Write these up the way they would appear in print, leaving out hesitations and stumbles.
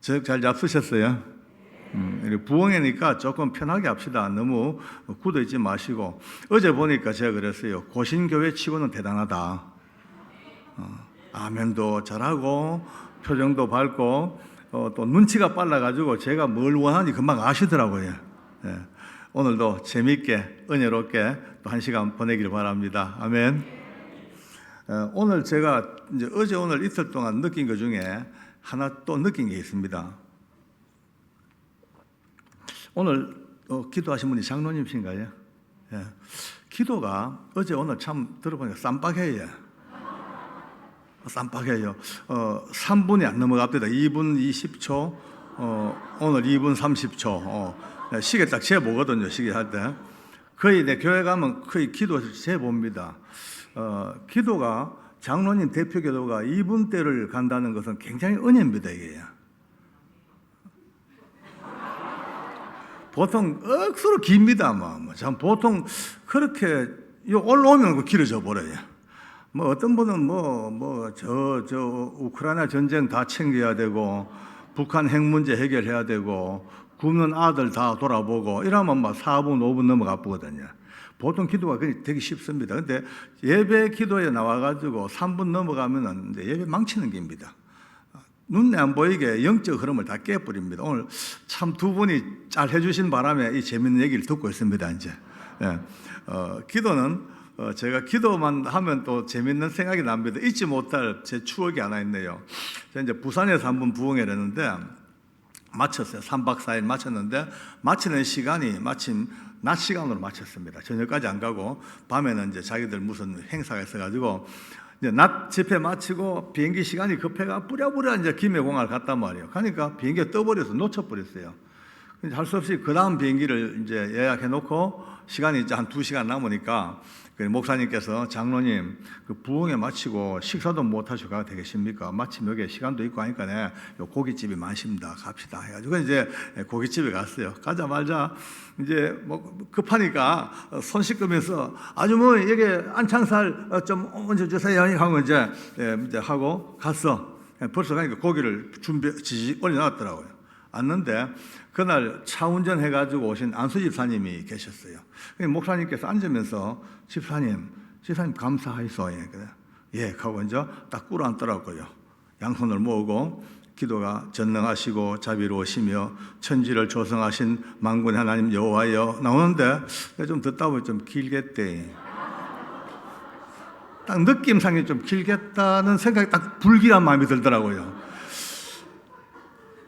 저녁 잘 잡수셨어요? 부엉이니까 조금 편하게 합시다. 너무 굳어 있지 마시고. 어제 보니까 제가 그랬어요. 고신교회 치고는 대단하다. 아멘도 잘하고 표정도 밝고 또 눈치가 빨라가지고 제가 뭘 원하는지 금방 아시더라고요. 예. 오늘도 재미있게 은혜롭게 또 한 시간 보내길 바랍니다. 아멘. 오늘 제가 이제 어제 오늘 이틀 동안 느낀 것 중에 하나 또 느낀 게 있습니다. 오늘 기도하신 분이 장로님이신가요? 예. 기도가 어제 오늘 참 들어보니까 쌈박해요. 쌈박해요. 3분이 안 넘어갑니다. 2분 20초, 오늘 2분 30초. 시계 딱 재보거든요. 시계 할 때. 거의 내 교회 가면 거의 기도 재봅니다. 기도가 장로님 대표 기도가 2분대를 간다는 것은 굉장히 은혜입니다. 이게. 보통 억수로 깁니다. 참 보통 그렇게 올라오면 길어져 버려요. 어떤 분은 우크라이나 전쟁 다 챙겨야 되고, 북한 핵 문제 해결해야 되고, 굶는 아들 다 돌아보고, 이러면 4분, 5분 넘어가 보거든요. 보통 기도가 되게 쉽습니다. 근데 예배 기도에 나와가지고 3분 넘어가면은 예배 망치는 겁니다. 눈에 안 보이게 영적 흐름을 다 깨버립니다. 오늘 참 두 분이 잘 해주신 바람에 이 재밌는 얘기를 듣고 있습니다, 이제. 예. 기도는 제가 기도만 하면 또 재밌는 생각이 납니다. 잊지 못할 제 추억이 하나 있네요. 제가 이제 부산에서 한번 부흥회를 했는데, 마쳤어요. 3박 4일 마쳤는데, 마치는 시간이 마침 낮 시간으로 마쳤습니다. 저녁까지 안 가고, 밤에는 이제 자기들 무슨 행사가 있어가지고, 이제 낮 집회 마치고 비행기 시간이 급해가 뿌려뿌려 이제 김해공항을 갔단 말이에요. 그러니까 비행기가 떠버려서 놓쳐버렸어요. 할 수 없이 그 다음 비행기를 이제 예약해 놓고 시간이 이제 한 2시간 남으니까 목사님께서 장로님 그 부흥회 마치고 식사도 못 하시고 가도 되겠습니까? 마침 여기 시간도 있고 하니까 요 고깃집이 많습니다. 갑시다 해가지고 이제 고깃집에 갔어요. 가자마자 이제 급하니까 손 씻으면서 아주 여기 안창살 좀 얹어주세요 하고 이제 하고 갔어. 벌써 가니까 고기를 지지 올려놨더라고요. 왔는데 그날 차 운전해가지고 오신 안수 집사님이 계셨어요. 목사님께서 앉으면서 집사님 감사하이소. 예, 하고 이제 딱 꿇어앉더라고요. 양손을 모으고 기도가 전능하시고 자비로우시며 천지를 조성하신 만군의 하나님 여호와여 나오는데 좀 듣다 보니 좀 길겠대. 딱 느낌상이 좀 길겠다는 생각이 딱 불길한 마음이 들더라고요.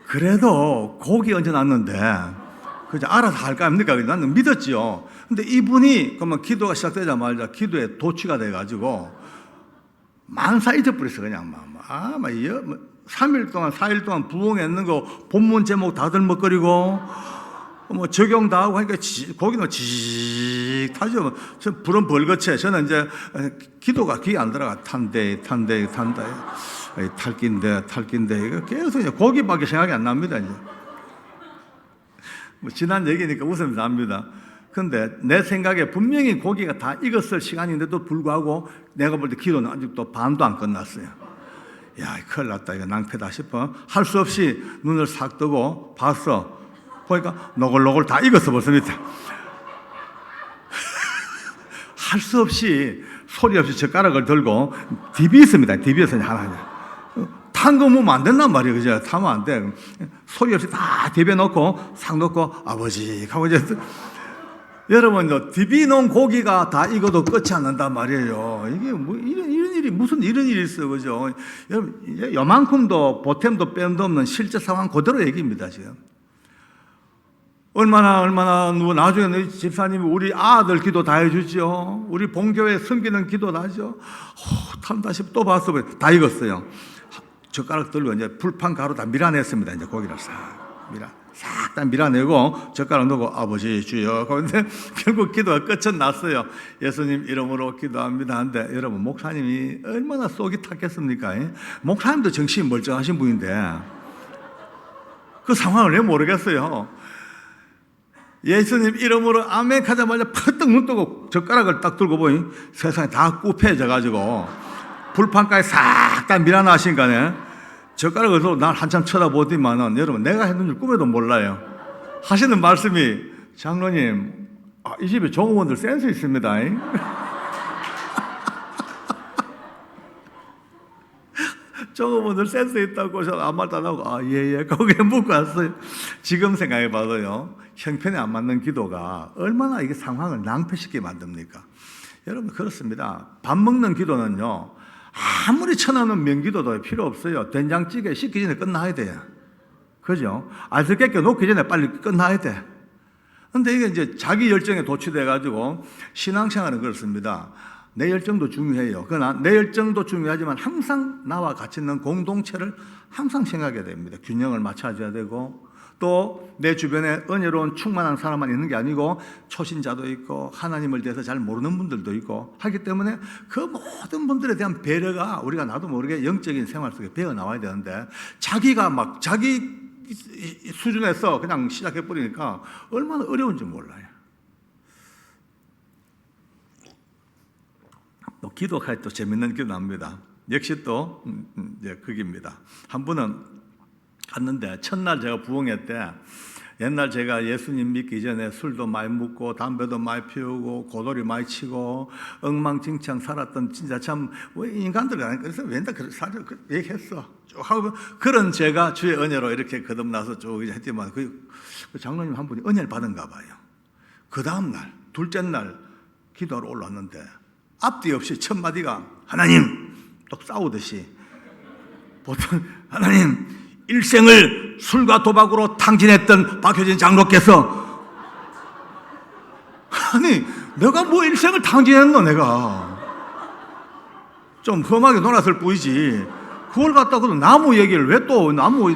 그래도 고기 얹어놨는데 그저 알아서 할까 합니까? 나는 믿었지요. 근데 이분이 그러면 기도가 시작되자마자 기도에 도취가 돼가지고 만사 잊어버렸어. 그냥 3일 동안 4일 동안 부흥했는 거 본문 제목 다들 먹거리고 적용 다 하고 하니까 고기는 지직 타죠. 불은 벌거체. 저는 이제 기도가 귀에 안 들어가. 탄대 탈긴데 이거 계속 이제 고기밖에 생각이 안 납니다. 이제 지난 얘기니까 웃음이 납니다. 근데 내 생각에 분명히 고기가 다 익었을 시간인데도 불구하고 내가 볼 때 기도는 아직도 반도 안 끝났어요. 야, 큰일 났다. 이거 낭패다 싶어. 할 수 없이 눈을 싹 뜨고 봤어. 보니까 노골노골 다 익었어 벌써부터. 할 수 없이 소리 없이 젓가락을 들고 디비했습니다. 디비에서 하나. 탄 거 먹으면 안 된단 말이에요. 그죠? 타면 안 돼. 소리 없이 다 디벼놓고 싹 넣고 아버지 하고 이제 여러분 디비 놓은 고기가 다 익어도 끝이 안 난단 말이에요. 이게 이런 일이 무슨 이런 일이 있어요. 그죠? 여러분 요만큼도 보탬도 뺨도 없는 실제 상황 그대로 얘기입니다. 지금 얼마나 나중에 집사님이 우리 아들 기도 다 해주죠. 우리 본교회 섬기는 기도 다 하죠. 탄다 싶어 또 봤어. 다 익었어요. 젓가락 들고 이제 불판 가루 다 밀어냈습니다. 이제 고기를 싹 다 밀어내고 젓가락 넣고 아버지 주여. 그런데 결국 기도가 끝은 났어요. 예수님 이름으로 기도합니다. 한데 여러분 목사님이 얼마나 속이 탔겠습니까? 목사님도 정신이 멀쩡하신 분인데 그 상황을 왜 모르겠어요. 예수님 이름으로 아멘 하자마자 펄떡 눈 뜨고 젓가락을 딱 들고 보니 세상이 다 굽해져 가지고 불판까지 싹 다 밀어놔신 거네. 젓가락을 들고 날 한참 쳐다보더니만은 여러분 내가 했는 줄 꿈에도 몰라요. 하시는 말씀이 장로님 이 집에 종업원들 센스 있습니다. 종업원들 센스 있다고 저는 아무 말도 안 하고 예예 거기에 묻고 왔어요. 지금 생각해 봐도요 형편에 안 맞는 기도가 얼마나 이게 상황을 낭패시키게 만듭니까? 여러분 그렇습니다. 밥 먹는 기도는요 아무리 천하는 명기도도 필요 없어요. 된장찌개 식기 전에 끝나야 돼요. 그죠? 알뜰깨끼 놓기 전에 빨리 끝나야 돼. 근데 이게 이제 자기 열정에 도취돼가지고 신앙생활은 그렇습니다. 내 열정도 중요해요. 그러나 내 열정도 중요하지만 항상 나와 같이 있는 공동체를 항상 생각해야 됩니다. 균형을 맞춰줘야 되고 또 내 주변에 은혜로운 충만한 사람만 있는 게 아니고 초신자도 있고 하나님을 대해서 잘 모르는 분들도 있고 하기 때문에 그 모든 분들에 대한 배려가 우리가 나도 모르게 영적인 생활 속에 배어 나와야 되는데 자기가 막 자기 수준에서 그냥 시작해버리니까 얼마나 어려운지 몰라요. 또 기도할 또 재밌는 기도 납니다. 역시 또 이제 거기입니다. 한 분은 갔는데 첫날 제가 부흥회 때 옛날 제가 예수님 믿기 전에 술도 많이 먹고 담배도 많이 피우고 고돌이 많이 치고 엉망진창 살았던 진짜 참 인간들 아니까 그래서 맨날 사실 얘기했어. 쭉 하고 그런 제가 주의 은혜로 이렇게 거듭나서 쭉 했지만 그 장로님 한 분이 은혜를 받은가 봐요. 그 다음 날 둘째 날 기도하러 올랐는데 앞뒤 없이 첫 마디가 하나님 또 싸우듯이 보통 하나님 일생을 술과 도박으로 탕진했던 박효진 장로께서 아니 내가 뭐 일생을 탕진했노 내가 좀 험하게 놀았을 뿐이지 그걸 갖다가 나무 얘기를 왜 또 나무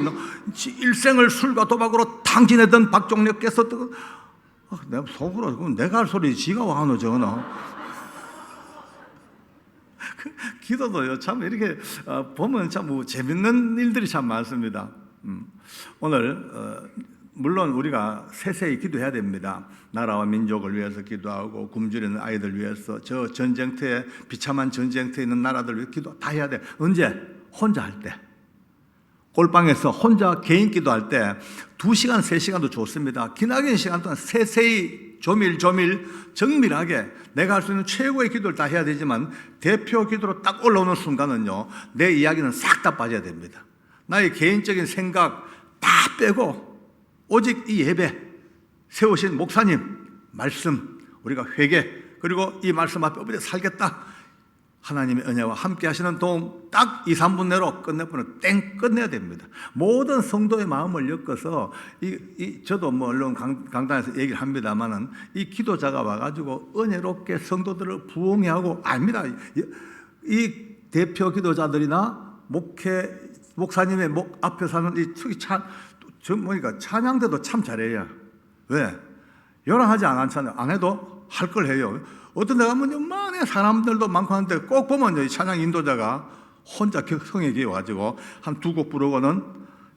일생을 술과 도박으로 탕진했던 박종력께서 또 내가 속으로 그럼 내가 할 소리 지가 와 하노 저거는 기도도요 참 이렇게 보면 참 재밌는 일들이 참 많습니다. 오늘 물론 우리가 세세히 기도해야 됩니다. 나라와 민족을 위해서 기도하고 굶주리는 아이들 위해서 저 전쟁터에 비참한 전쟁터에 있는 나라들 위해 기도 다 해야 돼. 언제? 혼자 할 때. 꼴방에서 혼자 개인 기도할 때 2시간, 3시간도 좋습니다. 기나긴 시간 동안 세세히 조밀조밀 정밀하게 내가 할 수 있는 최고의 기도를 다 해야 되지만 대표 기도로 딱 올라오는 순간은요 내 이야기는 싹 다 빠져야 됩니다. 나의 개인적인 생각 다 빼고 오직 이 예배 세우신 목사님 말씀 우리가 회개 그리고 이 말씀 앞에 어떻게 살겠다 하나님의 은혜와 함께 하시는 도움 딱 2, 3분 내로 끝내버리면 땡 끝내야 됩니다. 모든 성도의 마음을 엮어서 저도 물론 강단에서 얘기를 합니다만은 이 기도자가 와가지고 은혜롭게 성도들을 부흥해 하고 압니다. 이 대표 기도자들이나 목사님의 목 앞에 사는 이 특히 보니까 찬양대도 참 잘해요. 왜? 요란하지 않잖아요. 안 해도 할 걸 해요. 어떤 데 가면 요만해 사람들도 많고 하는데 꼭 보면 찬양 인도자가 혼자 성에 기어가지고 한 2곡 부르고는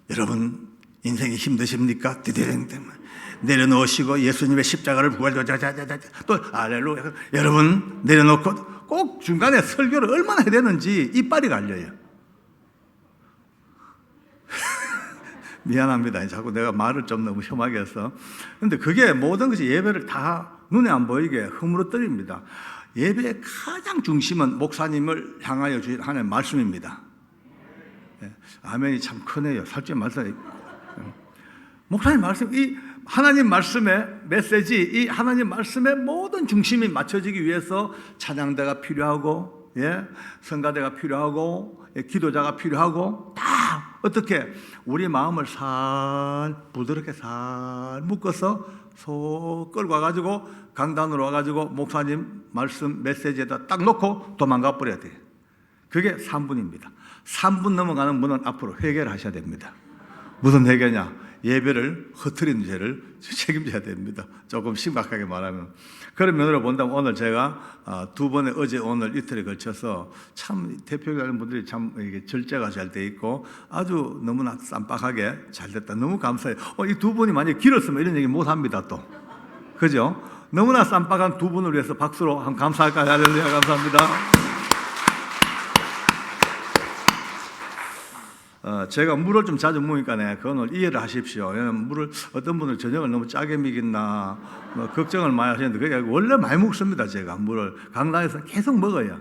여러분 인생이 힘드십니까? 내려놓으시고 예수님의 십자가를 부활자자자자 또 알렐루야 여러분 내려놓고 꼭 중간에 설교를 얼마나 해야 되는지 이빨이 갈려요. 미안합니다. 자꾸 내가 말을 좀 너무 혐하게 해서. 그런데 그게 모든 것이 예배를 다 눈에 안 보이게 흐물어뜨립니다. 예배의 가장 중심은 목사님을 향하여 주신 하나님의 말씀입니다. 아멘이 참 크네요. 살짝 말씀. 목사님 말씀, 이 하나님 말씀의 메시지, 이 하나님 말씀의 모든 중심이 맞춰지기 위해서 찬양대가 필요하고, 성가대가 필요하고, 기도자가 필요하고, 다 어떻게 우리 마음을 부드럽게 묶어서 속 끌고 와가지고 강단으로 와가지고 목사님 말씀 메시지에다 딱 놓고 도망가 버려야 돼요. 그게 3분입니다. 3분 넘어가는 분은 앞으로 회개를 하셔야 됩니다. 무슨 회개냐? 예배를 흐트린 죄를 책임져야 됩니다. 조금 심각하게 말하면. 그런 면으로 본다면 오늘 제가 2번의 어제 오늘 이틀에 걸쳐서 참 대표하는 분들이 참 이게 절제가 잘 돼 있고 아주 너무나 쌈박하게 잘 됐다. 너무 감사해요. 이 2분이 만약에 길었으면 이런 얘기 못 합니다 또. 그죠? 너무나 쌈박한 2분을 위해서 박수로 한번 감사할까요? 할렐루야 감사합니다. 제가 물을 좀 자주 먹으니까 그건 이해를 하십시오. 왜냐면 물을 어떤 분은 저녁을 너무 짜게 먹였나 뭐 걱정을 많이 하시는데 그게 원래 많이 먹습니다. 제가 물을 강당에서 계속 먹어요.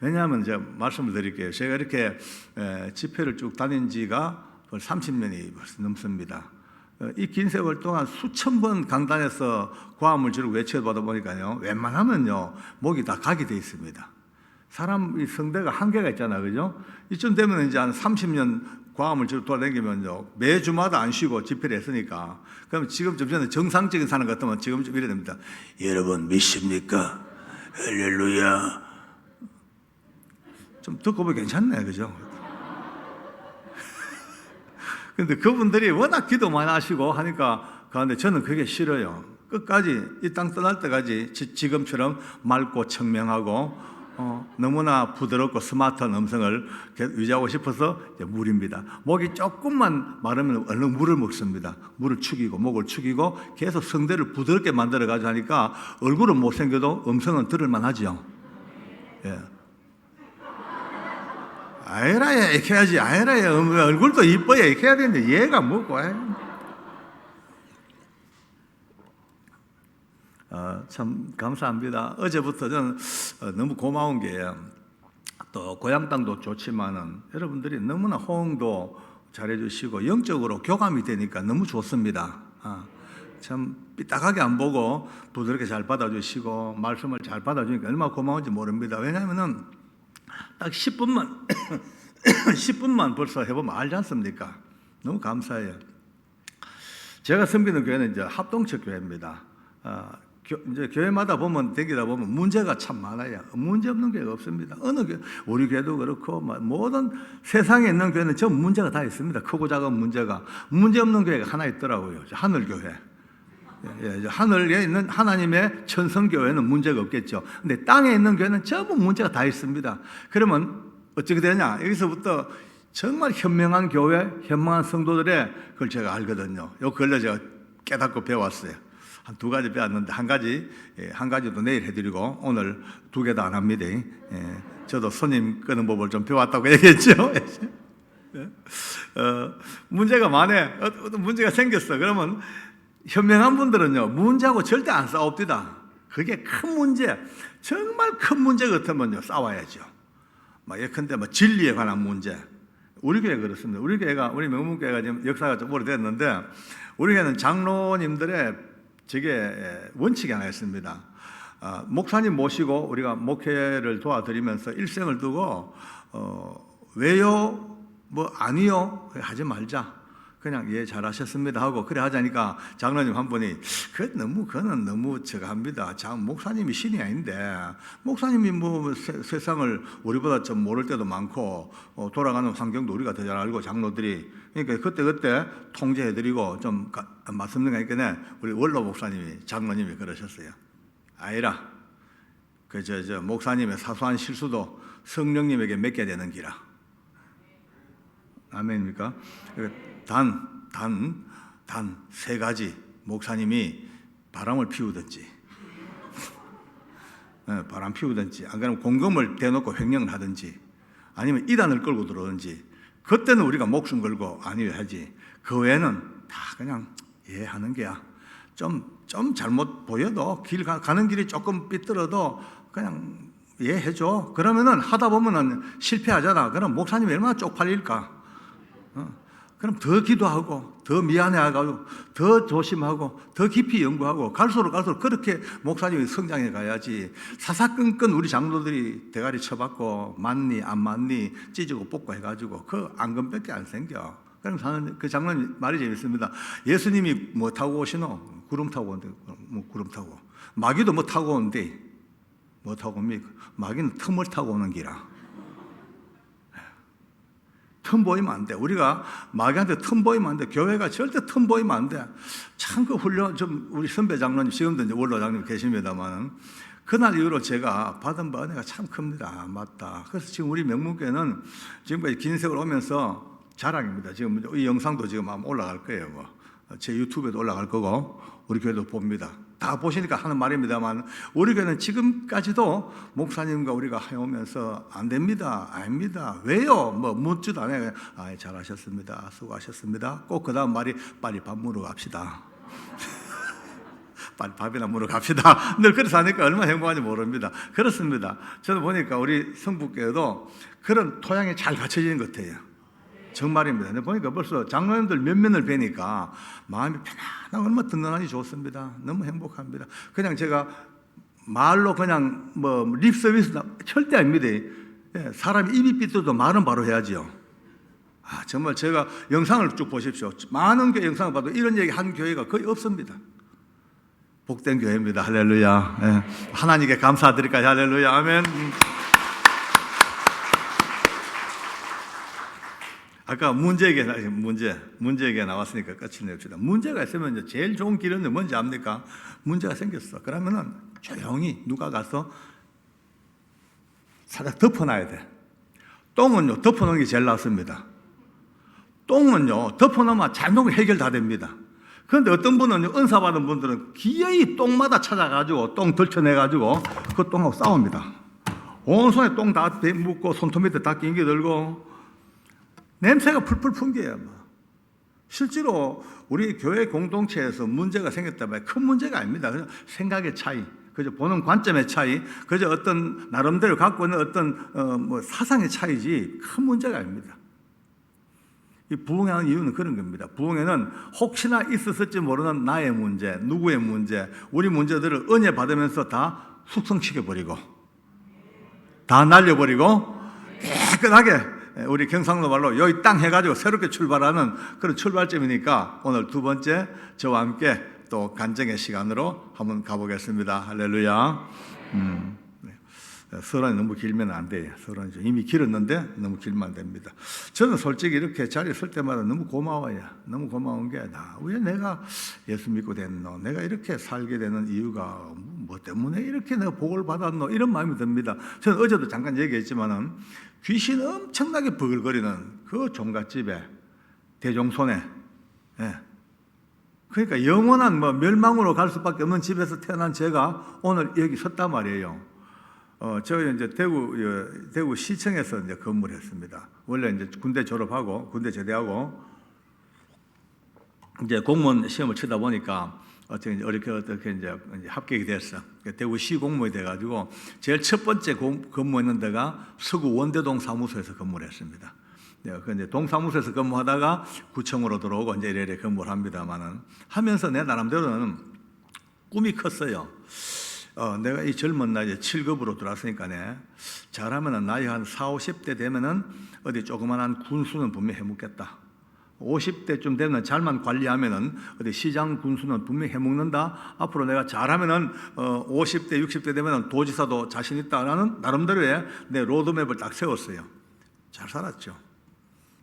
왜냐하면 제가 말씀을 드릴게요. 제가 이렇게 집회를 쭉 다닌 지가 벌써 30년이 벌써 넘습니다. 이 긴 세월 동안 수천 번 강단에서 과음을 주로 외쳐받아 보니까요, 웬만하면요 목이 다 가게 돼 있습니다. 사람 이 성대가 한계가 있잖아요, 그죠? 이쯤 되면 이제 한 30년 과음을 주로 돌아다니면요 매주마다 안 쉬고 집회를 했으니까, 그럼 지금쯤 전에 정상적인 사람 같으면 지금쯤 이래 됩니다. 여러분 믿습니까? 할렐루야. 좀 듣고 보면 괜찮네, 그죠? 근데 그분들이 워낙 기도 많이 하시고 하니까, 그런데 저는 그게 싫어요. 끝까지 이 땅 떠날 때까지 지금처럼 맑고 청명하고 너무나 부드럽고 스마트한 음성을 유지하고 싶어서 물입니다. 목이 조금만 마르면 얼른 물을 먹습니다. 물을 축이고 목을 축이고 계속 성대를 부드럽게 만들어 가지고 하니까 얼굴은 못생겨도 음성은 들을만 하죠. 예. 아이라야 이렇게 해야지. 아이라야 얼굴도 이뻐야 이렇게 해야 되는데 얘가 뭐고. 참 감사합니다. 어제부터 저는 너무 고마운 게, 또 고향 땅도 좋지만은 여러분들이 너무나 호응도 잘해주시고 영적으로 교감이 되니까 너무 좋습니다. 참 삐딱하게 안 보고 부드럽게 잘 받아주시고 말씀을 잘 받아주니까 얼마나 고마운지 모릅니다. 왜냐하면은 딱 10분만 10분만 벌써 해보면 알지 않습니까? 너무 감사해요. 제가 섬기는 교회는 이제 합동체 교회입니다. 이제 교회마다 보면 되기다 보면 문제가 참 많아요. 문제 없는 교회가 없습니다. 어느 교회, 우리 교회도 그렇고 모든 세상에 있는 교회는 전부 문제가 다 있습니다. 크고 작은 문제가. 문제 없는 교회가 하나 있더라고요. 하늘 교회. 하늘에 있는 하나님의 천성교회는 문제가 없겠죠. 근데 땅에 있는 교회는 전부 문제가 다 있습니다. 그러면 어떻게 되냐? 여기서부터 정말 현명한 교회, 현명한 성도들의 그걸 제가 알거든요. 요 근래 제가 깨닫고 배웠어요. 한 두 가지 배웠는데 한 가지도 내일 해드리고 오늘 두 개도 안 합니다. 저도 손님 끄는 법을 좀 배웠다고 얘기했죠. 문제가 많아. 어떤 문제가 생겼어. 그러면 현명한 분들은요 문제하고 절대 안 싸웁니다. 그게 큰 문제, 정말 큰 문제 같으면요 싸워야죠. 막 예컨대 진리에 관한 문제. 우리 교회 그렇습니다. 우리 명문교회가 지금 역사가 좀 오래됐는데, 우리 교회는 장로님들의 저게 원칙이 하나 있습니다. 목사님 모시고 우리가 목회를 도와드리면서 일생을 두고 왜요? 뭐 아니요? 하지 말자. 그냥 예 잘하셨습니다 하고 그래 하자니까 장로님 한 분이 그거는 너무 저거합니다. 목사님이 신이 아닌데 목사님이 뭐 세상을 우리보다 좀 모를 때도 많고 돌아가는 환경도 우리가 더 잘 알고 장로들이, 그러니까 그때 통제해드리고 좀 맞습니다. 그러니까 우리 원로 목사님이 장로님이 그러셨어요. 아니라 저 목사님의 사소한 실수도 성령님에게 맡겨야 되는 기라. 아멘입니까? 단 세 가지 목사님이 바람을 피우든지 바람 피우든지 안 그러면 공금을 대놓고 횡령을 하든지 아니면 이단을 끌고 들어오든지 그때는 우리가 목숨 걸고 아니요 하지. 그 외에는 다 그냥 하는 게야. 좀 잘못 보여도 가는 길이 조금 삐뚤어도 그냥 해줘. 그러면은 하다 보면은 실패하잖아. 그럼 목사님이 얼마나 쪽팔릴까. 그럼 더 기도하고 더 미안해하고 더 조심하고 더 깊이 연구하고 갈수록 그렇게 목사님이 성장해 가야지. 사사건건 우리 장로들이 대가리 쳐받고 맞니 안 맞니 찢고 뽑고 해가지고 그 안건밖에 안 생겨. 그럼 저는 그 장로님 말이 재밌습니다. 예수님이 뭐 타고 오시노? 구름 타고 온대. 뭐 구름 타고. 마귀도 뭐 타고 온대. 뭐 타고 옵니까? 마귀는 틈을 타고 오는 기라. 틈 보이면 안 돼. 우리가 마귀한테 틈 보이면 안 돼. 교회가 절대 틈 보이면 안 돼. 참 그 우리 선배 장로님, 지금도 이제 원로 장로님 계십니다만은 그날 이후로 제가 받은 바 은혜가 참 큽니다. 맞다. 그래서 지금 우리 명문교회는 지금까지 긴 세월 오면서 자랑입니다. 지금 이 영상도 지금 아마 올라갈 거예요. 제 유튜브에도 올라갈 거고 우리 교회도 봅니다. 다 보시니까 하는 말입니다만 우리 교회는 지금까지도 목사님과 우리가 해오면서 안 됩니다, 아닙니다, 왜요? 뭐 묻지도 않아요. 잘하셨습니다, 수고하셨습니다. 꼭 그 다음 말이 빨리 밥 먹으러 갑시다. 빨리 밥이나 먹으러 갑시다. 늘 그래서 하니까 얼마나 행복한지 모릅니다. 그렇습니다. 저도 보니까 우리 성북교회도 그런 토양이 잘 갖춰지는 것 같아요. 정말입니다. 근데 보니까 벌써 장로님들 몇 면을 뵈니까 마음이 편안하고 얼마나 든든하니 좋습니다. 너무 행복합니다. 그냥 제가 말로 그냥 뭐 립 서비스 절대 아닙니다. 사람이 입이 삐뚤어도 말은 바로 해야지요. 정말 제가 영상을 쭉 보십시오. 많은 교회 영상을 봐도 이런 얘기 한 교회가 거의 없습니다. 복된 교회입니다. 할렐루야. 하나님께 감사드릴까요? 할렐루야. 아멘. 아까 문제 얘기가 나왔으니까 끝을 냅시다. 문제가 있으면 이제 제일 좋은 길은 뭔지 압니까? 문제가 생겼어. 그러면은 조용히 누가 가서 살짝 덮어놔야 돼. 똥은요, 덮어놓는 게 제일 낫습니다. 똥은요, 덮어놓으면 자동으로 해결 다 됩니다. 그런데 어떤 분은요, 은사 받은 분들은 기어이 똥마다 찾아가지고 똥 덜쳐내가지고 그 똥하고 싸웁니다. 온 손에 똥 다 묻고 손톱 밑에 다 낑겨 들고 냄새가 풀풀 풍겨요. 실제로 우리 교회 공동체에서 문제가 생겼다면 큰 문제가 아닙니다. 그냥 생각의 차이, 그저 보는 관점의 차이, 그저 어떤 나름대로 갖고 있는 어떤 사상의 차이지 큰 문제가 아닙니다. 이 부흥하는 이유는 그런 겁니다. 부흥에는 혹시나 있었을지 모르는 나의 문제, 누구의 문제, 우리 문제들을 은혜 받으면서 다 숙성시켜버리고 다 날려버리고 깨끗하게 우리 경상도 말로 여기 땅 해가지고 새롭게 출발하는 그런 출발점이니까 오늘 두 번째 저와 함께 또 간증의 시간으로 한번 가보겠습니다. 할렐루야. 서론이 너무 길면 안 돼요. 서론이 이미 길었는데 너무 길면 안 됩니다. 저는 솔직히 이렇게 자리에 설 때마다 너무 고마워요. 너무 고마운 게 왜 내가 예수 믿고 됐노? 내가 이렇게 살게 되는 이유가 뭐 때문에 이렇게 내가 복을 받았노? 이런 마음이 듭니다. 저는 어제도 잠깐 얘기했지만은 귀신 엄청나게 버글거리는 그 종갓집에 대종손에 그러니까 영원한 멸망으로 갈 수밖에 없는 집에서 태어난 제가 오늘 여기 섰단 말이에요. 저희 이제 대구 시청에서 이제 근무를 했습니다. 원래 이제 군대 졸업하고 군대 제대하고 이제 공무원 시험을 치다 보니까 어떻게 이제 합격이 됐어. 대구시 공무원이 돼가지고 제일 첫 번째 근무했는 데가 서구 원대동 사무소에서 근무를 했습니다. 이제 동사무소에서 근무하다가 구청으로 들어오고 이제 이래 근무를 합니다만은 하면서 내 나름대로는 꿈이 컸어요. 내가 이 젊은 나이에 7급으로 들어왔으니까 잘하면은 나이 한 40, 50대 되면은 어디 조그만한 군수는 분명히 해먹겠다. 50대쯤 되면 잘만 관리하면은 어디 시장 군수는 분명히 해먹는다. 앞으로 내가 잘하면은 50대, 60대 되면은 도지사도 자신 있다라는 나름대로의 내 로드맵을 딱 세웠어요. 잘 살았죠.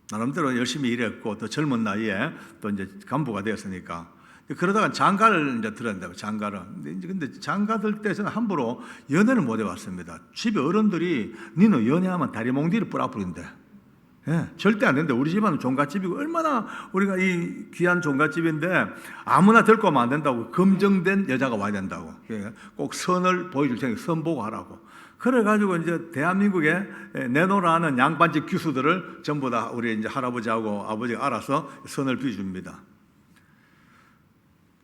나름대로 열심히 일했고 또 젊은 나이에 또 이제 간부가 되었으니까. 그러다가 장가를 이제 들었는데 장가를. 근데 장가 들 때 저는 함부로 연애를 못 해봤습니다. 집에 어른들이 니는 연애하면 다리 몽디를 뿌라뿌린대. 절대 안 된대. 우리 집안은 종갓집이고 얼마나 우리가 이 귀한 종갓집인데 아무나 데리고 오면 안 된다고. 검증된 여자가 와야 된다고. 꼭 선을 보여줄 테니까 선 보고 하라고. 그래가지고 이제 대한민국에 내놓으라는 양반집 귀수들을 전부 다 우리 이제 할아버지하고 아버지가 알아서 선을 비줍니다.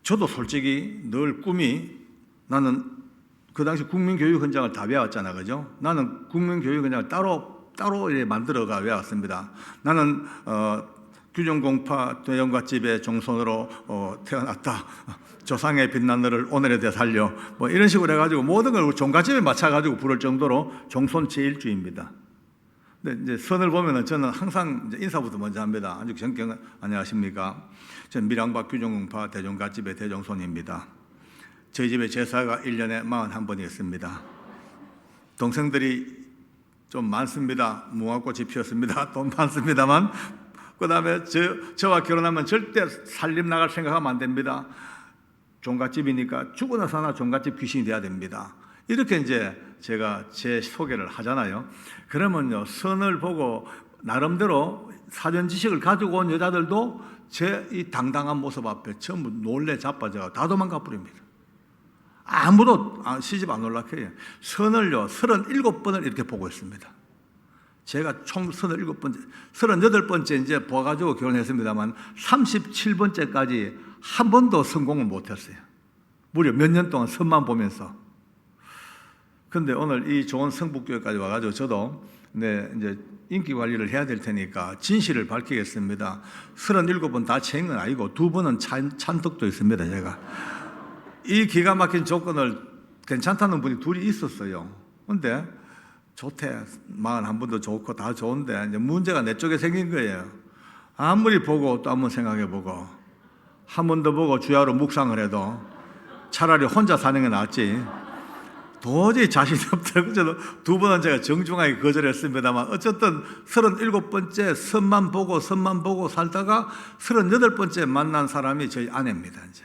저도 솔직히 늘 꿈이 나는 그 당시 국민교육헌장을 다 외웠잖아, 그죠? 나는 국민교육헌장을 따로 만들어가 외웠습니다. 나는 규정공파 대종갓집의 종손으로 태어났다. 조상의 빛난 너를 오늘에 대해 살려. 뭐 이런 식으로 해가지고 모든 걸 종갓집에 맞춰가지고 부를 정도로 종손 제1주입니다. 근데 이제 선을 보면은 저는 항상 이제 인사부터 먼저 합니다. 아주 정경 안녕하십니까? 저는 밀양박 규정공파 대종갓집의 대종손입니다. 저희 집에 제사가 1년에 41번이 있습니다. 동생들이 좀 많습니다. 무화꽃이 피었습니다. 돈 많습니다만 그 다음에 저와 결혼하면 절대 살림 나갈 생각하면 안 됩니다. 종갓집이니까 죽어나 사나 종갓집 귀신이 돼야 됩니다. 이렇게 이제 제가 제 소개를 하잖아요. 그러면요, 선을 보고 나름대로 사전 지식을 가지고 온 여자들도 제 이 당당한 모습 앞에 전부 놀래 자빠져 다 도망가 버립니다. 아무도 시집 안 올라켜요. 선을요 37번을 이렇게 보고 있습니다. 제가 총 37번째, 38번째 이제 보아가지고 결혼했습니다만 37번째까지 한 번도 성공을 못했어요. 무려 몇 년 동안 선만 보면서. 그런데 오늘 이 좋은 성북교회까지 와가지고 저도 이제 인기 관리를 해야 될 테니까 진실을 밝히겠습니다. 37번 다 채인 건 아니고 2번은 찬떡도 있습니다. 제가 이 기가 막힌 조건을 괜찮다는 분이 둘이 있었어요. 그런데 좋대, 41번도 좋고 다 좋은데 이제 문제가 내 쪽에 생긴 거예요. 아무리 보고 또 한번 생각해보고 한 번 더 보고 주야로 묵상을 해도 차라리 혼자 사는 게 낫지. 도저히 자신이 없다. 그래서 2번은 제가 정중하게 거절했습니다만 어쨌든 37번째 선만 보고 살다가 38번째 만난 사람이 저희 아내입니다. 이제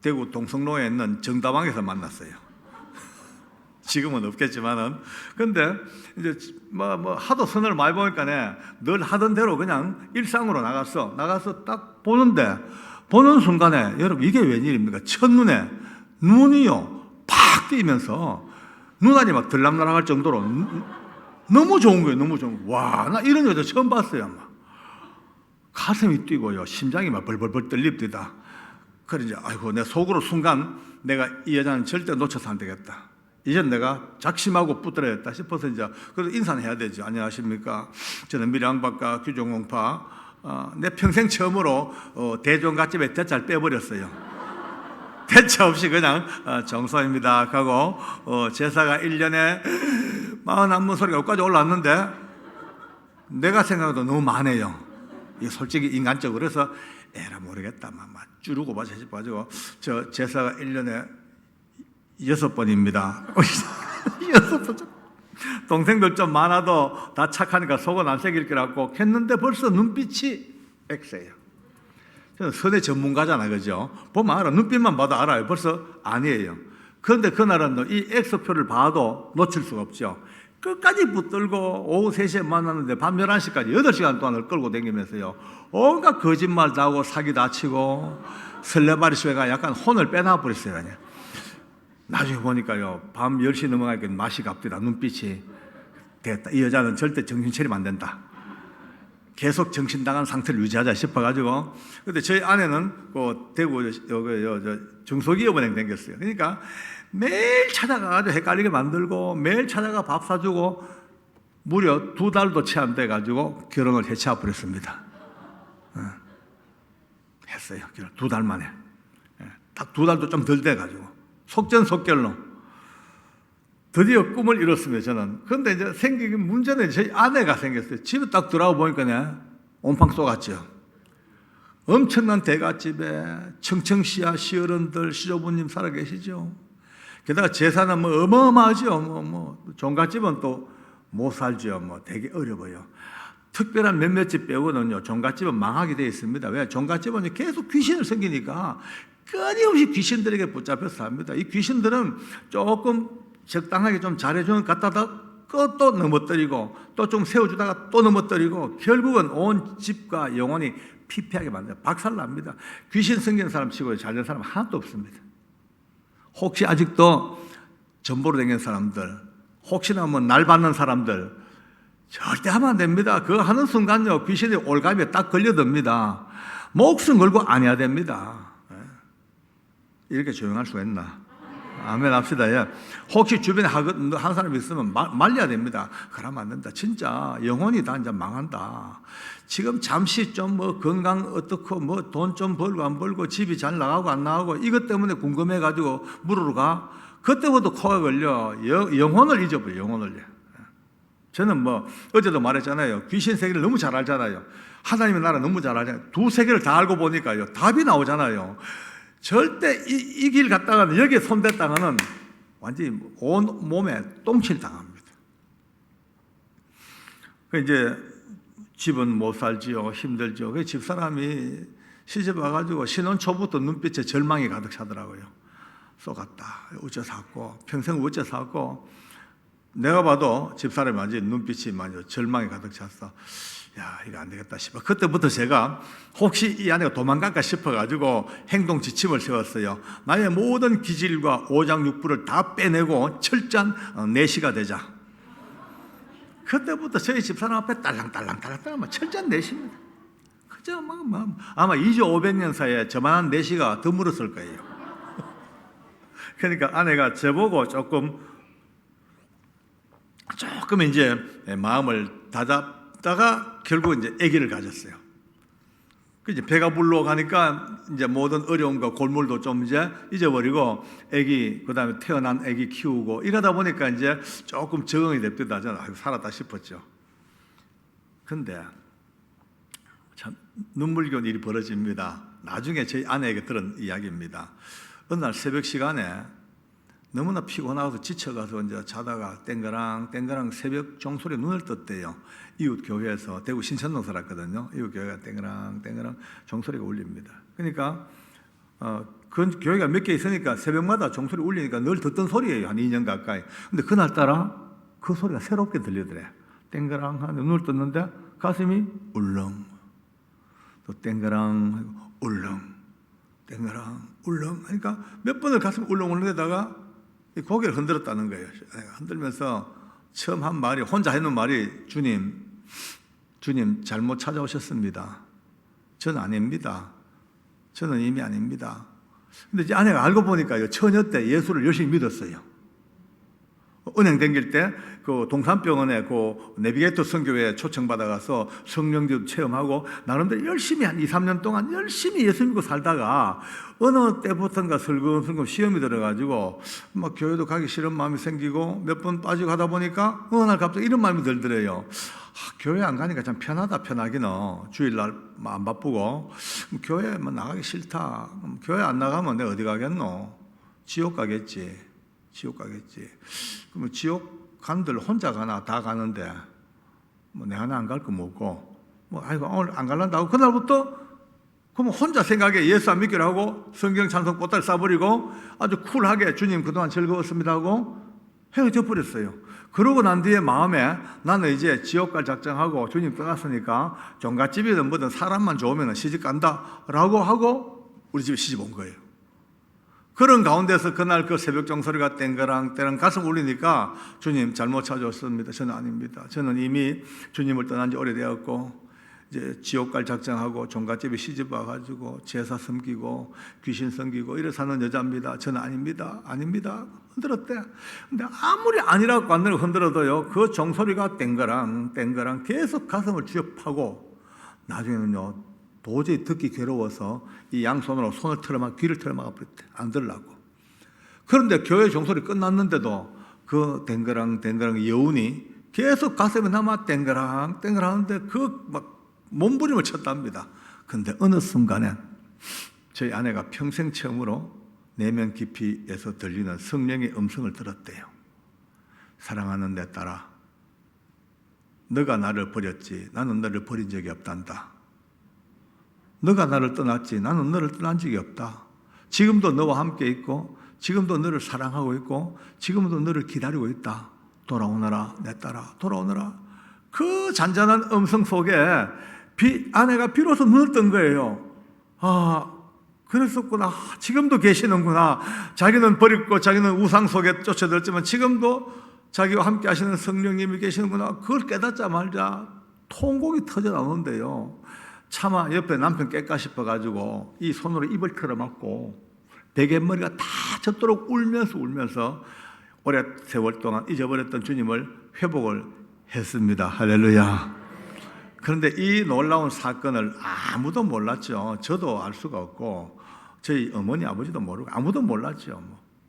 대구 동성로에 있는 정다방에서 만났어요. 지금은 없겠지만은. 근데 이제 뭐 하도 선을 많이 보니까 늘 하던 대로 그냥 일상으로 나가서 딱 보는데 보는 순간에 여러분 이게 웬일입니까? 첫눈에 눈이요 팍 뜨이면서 눈알이 막 들락날락할 정도로 너무 좋은 거예요. 너무 좋은 거. 와, 나 이런 여자 처음 봤어요. 막 가슴이 뛰고요, 심장이 막 벌벌벌 떨립니다. 그래 이제 아이고 내 속으로 순간 내가 이 여자는 절대 놓쳐서 안 되겠다. 이젠 내가 작심하고 붙들어야겠다 싶어서 이제 그래도 인사는 해야 되죠. 안녕하십니까? 저는 미래항박과 규종공파. 내 평생 처음으로 대종갓집에 대자를 빼버렸어요. 대차 없이 그냥 정소입니다 하고 제사가 1년에 41번 소리가 여기까지 올라왔는데 내가 생각해도 너무 많아요. 이게 솔직히 인간적으로. 그래서 에라 모르겠다 막 쭈르고 봐서 싶어가지고 저 제사가 1년에 6번입니다. 6번. 동생들 좀 많아도 다 착하니까 속은 안 새길 거라고 했는데 벌써 눈빛이 X예요. 저는 선의 전문가잖아, 그죠? 보면 알아. 눈빛만 봐도 알아요. 벌써 아니에요. 그런데 그날은 이 X표를 봐도 놓칠 수가 없죠. 끝까지 붙들고 오후 3시에 만났는데 밤 11시까지 8시간 동안을 끌고 다니면서요, 온갖 거짓말 다 하고 사기 다 치고 설레발이쇼가 약간 혼을 빼놔 버렸어요. 그냥. 나중에 보니까요, 밤 10시 넘어가니까 맛이 갑니다. 눈빛이. 됐다. 이 여자는 절대 정신 차리면 안 된다. 계속 정신당한 상태를 유지하자 싶어가지고. 근데 저희 아내는 그 대구 중소기업은행 다녔어요. 그러니까 매일 찾아가가지고 헷갈리게 만들고 매일 찾아가 밥 사주고 무려 2달도 채 안 돼가지고 결혼을 해치워 버렸습니다. 했어요. 2달 만에. 딱 2달도 좀 덜 돼가지고. 속전속결로. 드디어 꿈을 이뤘습니다, 저는. 그런데 이제 생긴 문제는 저희 아내가 생겼어요. 집에 딱 들어와 보니까 온팡 쏘갔죠. 엄청난 대갓집에 청청시야 시어른들, 시조부님 살아 계시죠. 게다가 재산은 뭐 어마어마하죠. 종갓집은 또 못 살죠. 되게 어려워요. 특별한 몇몇 집 빼고는요, 종갓집은 망하게 되어 있습니다. 왜? 종갓집은 계속 귀신을 섬기니까 끊임없이 귀신들에게 붙잡혀서 삽니다. 이 귀신들은 조금 적당하게 좀 잘해주는 것 같다가 또 넘어뜨리고 또 좀 세워주다가 또 넘어뜨리고 결국은 온 집과 영혼이 피폐하게 만들어요. 박살납니다. 귀신 섬기는 사람 치고 잘된 사람 하나도 없습니다. 혹시 아직도 전보로 다니는 사람들, 혹시나 뭐 날 받는 사람들 절대 하면 안 됩니다. 그거 하는 순간요, 귀신이 올가미에 딱 걸려듭니다. 목숨 걸고 안 해야 됩니다. 이렇게 조용할 수가 있나? 아멘 합시다. 예. 혹시 주변에 한 사람이 있으면 말려야 됩니다. 그러면 안 된다. 진짜 영혼이 다 이제 망한다. 지금 잠시 좀 뭐 건강 어떻고 뭐 돈 좀 벌고 안 벌고 집이 잘 나가고 안 나가고 이것 때문에 궁금해가지고 물으러 가. 그때부터 코가 걸려. 영혼을 잊어버려. 영혼을. 저는 뭐 어제도 말했잖아요. 귀신 세계를 너무 잘 알잖아요. 하나님의 나라 너무 잘 알잖아요. 두 세계를 다 알고 보니까요, 답이 나오잖아요. 절대 이 길 갔다가는 여기에 손댔다가는 완전히 온 몸에 똥칠 당합니다. 그 이제 집은 못 살지요, 힘들죠. 그 집사람이 시집 와가지고 신혼 초부터 눈빛에 절망이 가득 차더라고요. 쏘갔다. 어째 샀고 평생 어째 샀고 내가 봐도 집사람이 완전 눈빛이 절망이 가득 찼어. 야, 이거 안 되겠다 싶어. 그때부터 제가 혹시 이 아내가 도망갈까 싶어가지고 행동 지침을 세웠어요. 나의 모든 기질과 오장육부를 다 빼내고 철저한 내시가 되자. 그때부터 저희 집사람 앞에 딸랑딸랑 철저한 내시입니다. 그저 아마 2조 500년 사이에 저만한 내시가 더 물었을 거예요. 그러니까 아내가 저보고 조금 이제 마음을 다잡다가 결국 이제 아기를 가졌어요. 그 이제 배가 불러 가니까 이제 모든 어려움과 골몰도 좀 이제 잊어버리고 아기, 그다음에 태어난 아기 키우고 이러다 보니까 이제 조금 적응이 됩니다. 저는 살았다 싶었죠. 근데 참 눈물겨운 일이 벌어집니다. 나중에 저희 아내에게 들은 이야기입니다. 어느 날 새벽 시간에 너무나 피곤하고 지쳐가서 이제 자다가 땡그랑 새벽 종소리에 눈을 떴대요. 이웃 교회에서, 대구 신천동 살았거든요. 이웃 교회가 땡그랑 종소리가 울립니다. 그러니까 그 교회가 몇 개 있으니까 새벽마다 종소리 울리니까 늘 듣던 소리예요. 한 2년 가까이. 근데 그날따라 그 소리가 새롭게 들리더래. 땡그랑 하는데 눈을 떴는데 가슴이 울렁, 또 땡그랑 울렁, 땡그랑 울렁 하니까 몇 번을 가슴이 울렁울렁대다가 고개를 흔들었다는 거예요. 흔들면서 처음 한 말이, 혼자 해놓은 말이, 주님 잘못 찾아오셨습니다. 저는 아닙니다. 저는 이미 아닙니다. 근데 이제 아내가 알고 보니까요, 처녀 때 예수를 열심히 믿었어요. 은행 다닐 때 그 동산병원에 그 내비게이터 선교회에 초청받아가서 성령기도 체험하고 나름대로 열심히 한 2, 3년 동안 열심히 예수 믿고 살다가 어느 때부터인가 슬금슬금 시험이 들어가지고 막 교회도 가기 싫은 마음이 생기고 몇 번 빠지고 하다 보니까 어느 날 갑자기 이런 마음이 들더래요. 교회 안 가니까 참 편하다. 편하기는 주일날 안 바쁘고 교회 나가기 싫다. 교회 안 나가면 내가 어디 가겠노? 지옥 가겠지. 그러면 지옥 간들 혼자 가나 다 가는데 뭐 내가 안 갈 거 뭐고 아이고 오늘 안 갈란다고 그날부터 그러면 혼자 생각에 예수 안 믿기로 하고 성경 찬송 꽃다리 싸버리고 아주 쿨하게 주님 그동안 즐거웠습니다 하고 헤어져 버렸어요. 그러고 난 뒤에 마음에 나는 이제 지옥 갈 작정하고 주님 떠났으니까 종갓집이든 뭐든 사람만 좋으면 시집 간다 라고 하고 우리 집에 시집 온 거예요. 그런 가운데서 그날 그 새벽 종소리가 땡그랑 가슴 울리니까 주님 잘못 찾아왔습니다. 저는 아닙니다. 저는 이미 주님을 떠난 지 오래되었고 이제 지옥 갈 작정하고 종갓집에 시집 와가지고 제사 섬기고 귀신 섬기고 이래 사는 여자입니다. 저는 아닙니다. 흔들었대. 근데 아무리 아니라고 안내를 흔들어도요, 그 종소리가 땡그랑 계속 가슴을 쥐어파고 나중에는요, 도저히 듣기 괴로워서 이 양손으로 귀를 틀어막아 버렸대. 안 들으려고. 그런데 교회 종소리 끝났는데도 그 땡그랑 여운이 계속 가슴에 남아 땡그랑 하는데 그 막 몸부림을 쳤답니다. 근데 어느 순간에 저희 아내가 평생 처음으로 내면 깊이에서 들리는 성령의 음성을 들었대요. 사랑하는 내 딸아, 너가 나를 버렸지 나는 너를 버린 적이 없단다. 너가 나를 떠났지 나는 너를 떠난 적이 없다. 지금도 너와 함께 있고 지금도 너를 사랑하고 있고 지금도 너를 기다리고 있다. 돌아오너라 내 딸아 돌아오너라. 그 잔잔한 음성 속에 아내가 비로소 눈을 뜬 거예요. 아, 그랬었구나. 지금도 계시는구나. 자기는 버렸고 자기는 우상 속에 쫓아들었지만 지금도 자기와 함께 하시는 성령님이 계시는구나. 그걸 깨닫자마자 통곡이 터져 나오는데요. 차마 옆에 남편 깰까 싶어가지고 이 손으로 입을 틀어막고 베갯머리가 다 젖도록 울면서 오래 세월 동안 잊어버렸던 주님을 회복을 했습니다. 할렐루야. 그런데 이 놀라운 사건을 아무도 몰랐죠. 저도 알 수가 없고 저희 어머니 아버지도 모르고 아무도 몰랐죠.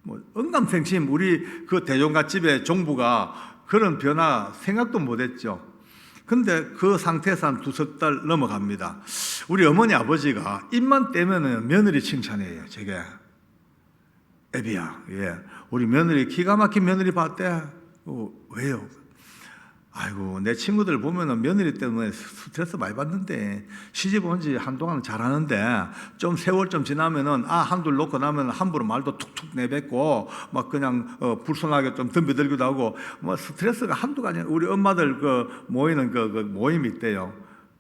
뭐 응감생심 우리 그 대종갓집의 종부가 그런 변화 생각도 못했죠. 근데 그 상태에서 한 2-3달 넘어갑니다. 우리 어머니 아버지가 입만 떼면은 며느리 칭찬해요. 저게 애비야, 우리 며느리 기가 막힌 며느리 봤대. 왜요? 아이고 내 친구들 보면은 며느리 때문에 스트레스 많이 받는데 시집 온 지 한동안은 잘하는데 좀 세월 좀 지나면은 한둘 놓고 나면 함부로 말도 툭툭 내뱉고 막 그냥 불손하게 좀 덤벼들기도 하고 뭐 스트레스가 한두가 아니라 우리 엄마들 그 모이는 그 모임이 있대요.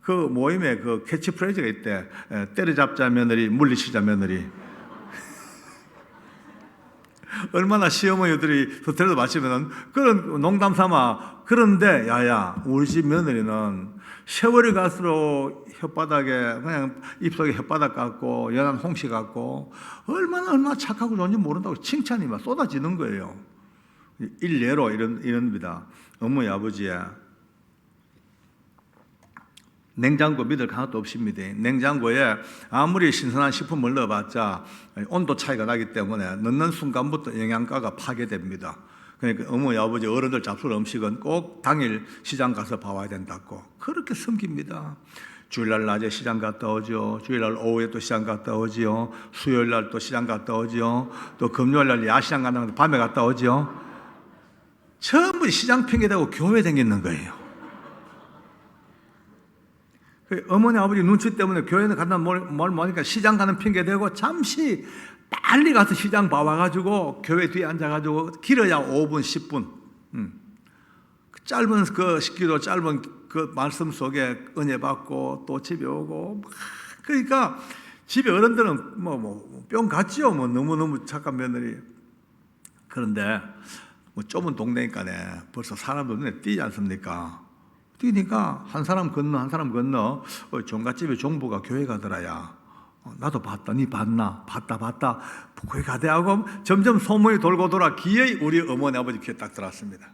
그 모임에 그 캐치프레이즈가 있대. 때려잡자 며느리, 물리치자 며느리. 얼마나 시어머니들이 스트레스 받치면은 그런 농담 삼아, 그런데 야야 우리 집 며느리는 세월이 갈수록 혓바닥에 그냥 입속에 혓바닥 같고 연한 홍시 같고 얼마나 착하고 좋은지 모른다고 칭찬이 막 쏟아지는 거예요. 일례로 이럽니다. 어머니 아버지의 냉장고 믿을 하나도 없습니다. 냉장고에 아무리 신선한 식품을 넣어봤자 온도 차이가 나기 때문에 넣는 순간부터 영양가가 파괴됩니다. 그러니까 어머니 아버지 어른들 잡술 음식은 꼭 당일 시장 가서 봐와야 된다고 그렇게 섬깁니다. 주일날 낮에 시장 갔다 오죠. 주일날 오후에 또 시장 갔다 오지요. 수요일날 또 시장 갔다 오지요. 또 금요일날 야시장 간다고 밤에 갔다 오죠. 전부 시장 핑계대고 교회 다니는 거예요. 어머니 아버지 눈치 때문에 교회는 간다 뭘 뭐니까 시장 가는 핑계 대고 잠시 빨리 가서 시장 봐와가지고 교회 뒤에 앉아가지고 길어야 5분 10분 짧은 그 기도 짧은 그 말씀 속에 은혜 받고 또 집에 오고 그러니까 집에 어른들은 뿅 갔지요. 너무너무 착한 며느리. 그런데 좁은 동네니까네 벌써 사람들 눈에 띄지 않습니까? 뛰니까 한 사람 건너 종갓집에 종부가 교회 가더라야. 나도 봤다. 니 봤나? 봤다. 교회 가대하고 점점 소문이 돌고 돌아 기어이 우리 어머니 아버지 귀에 딱 들어왔습니다.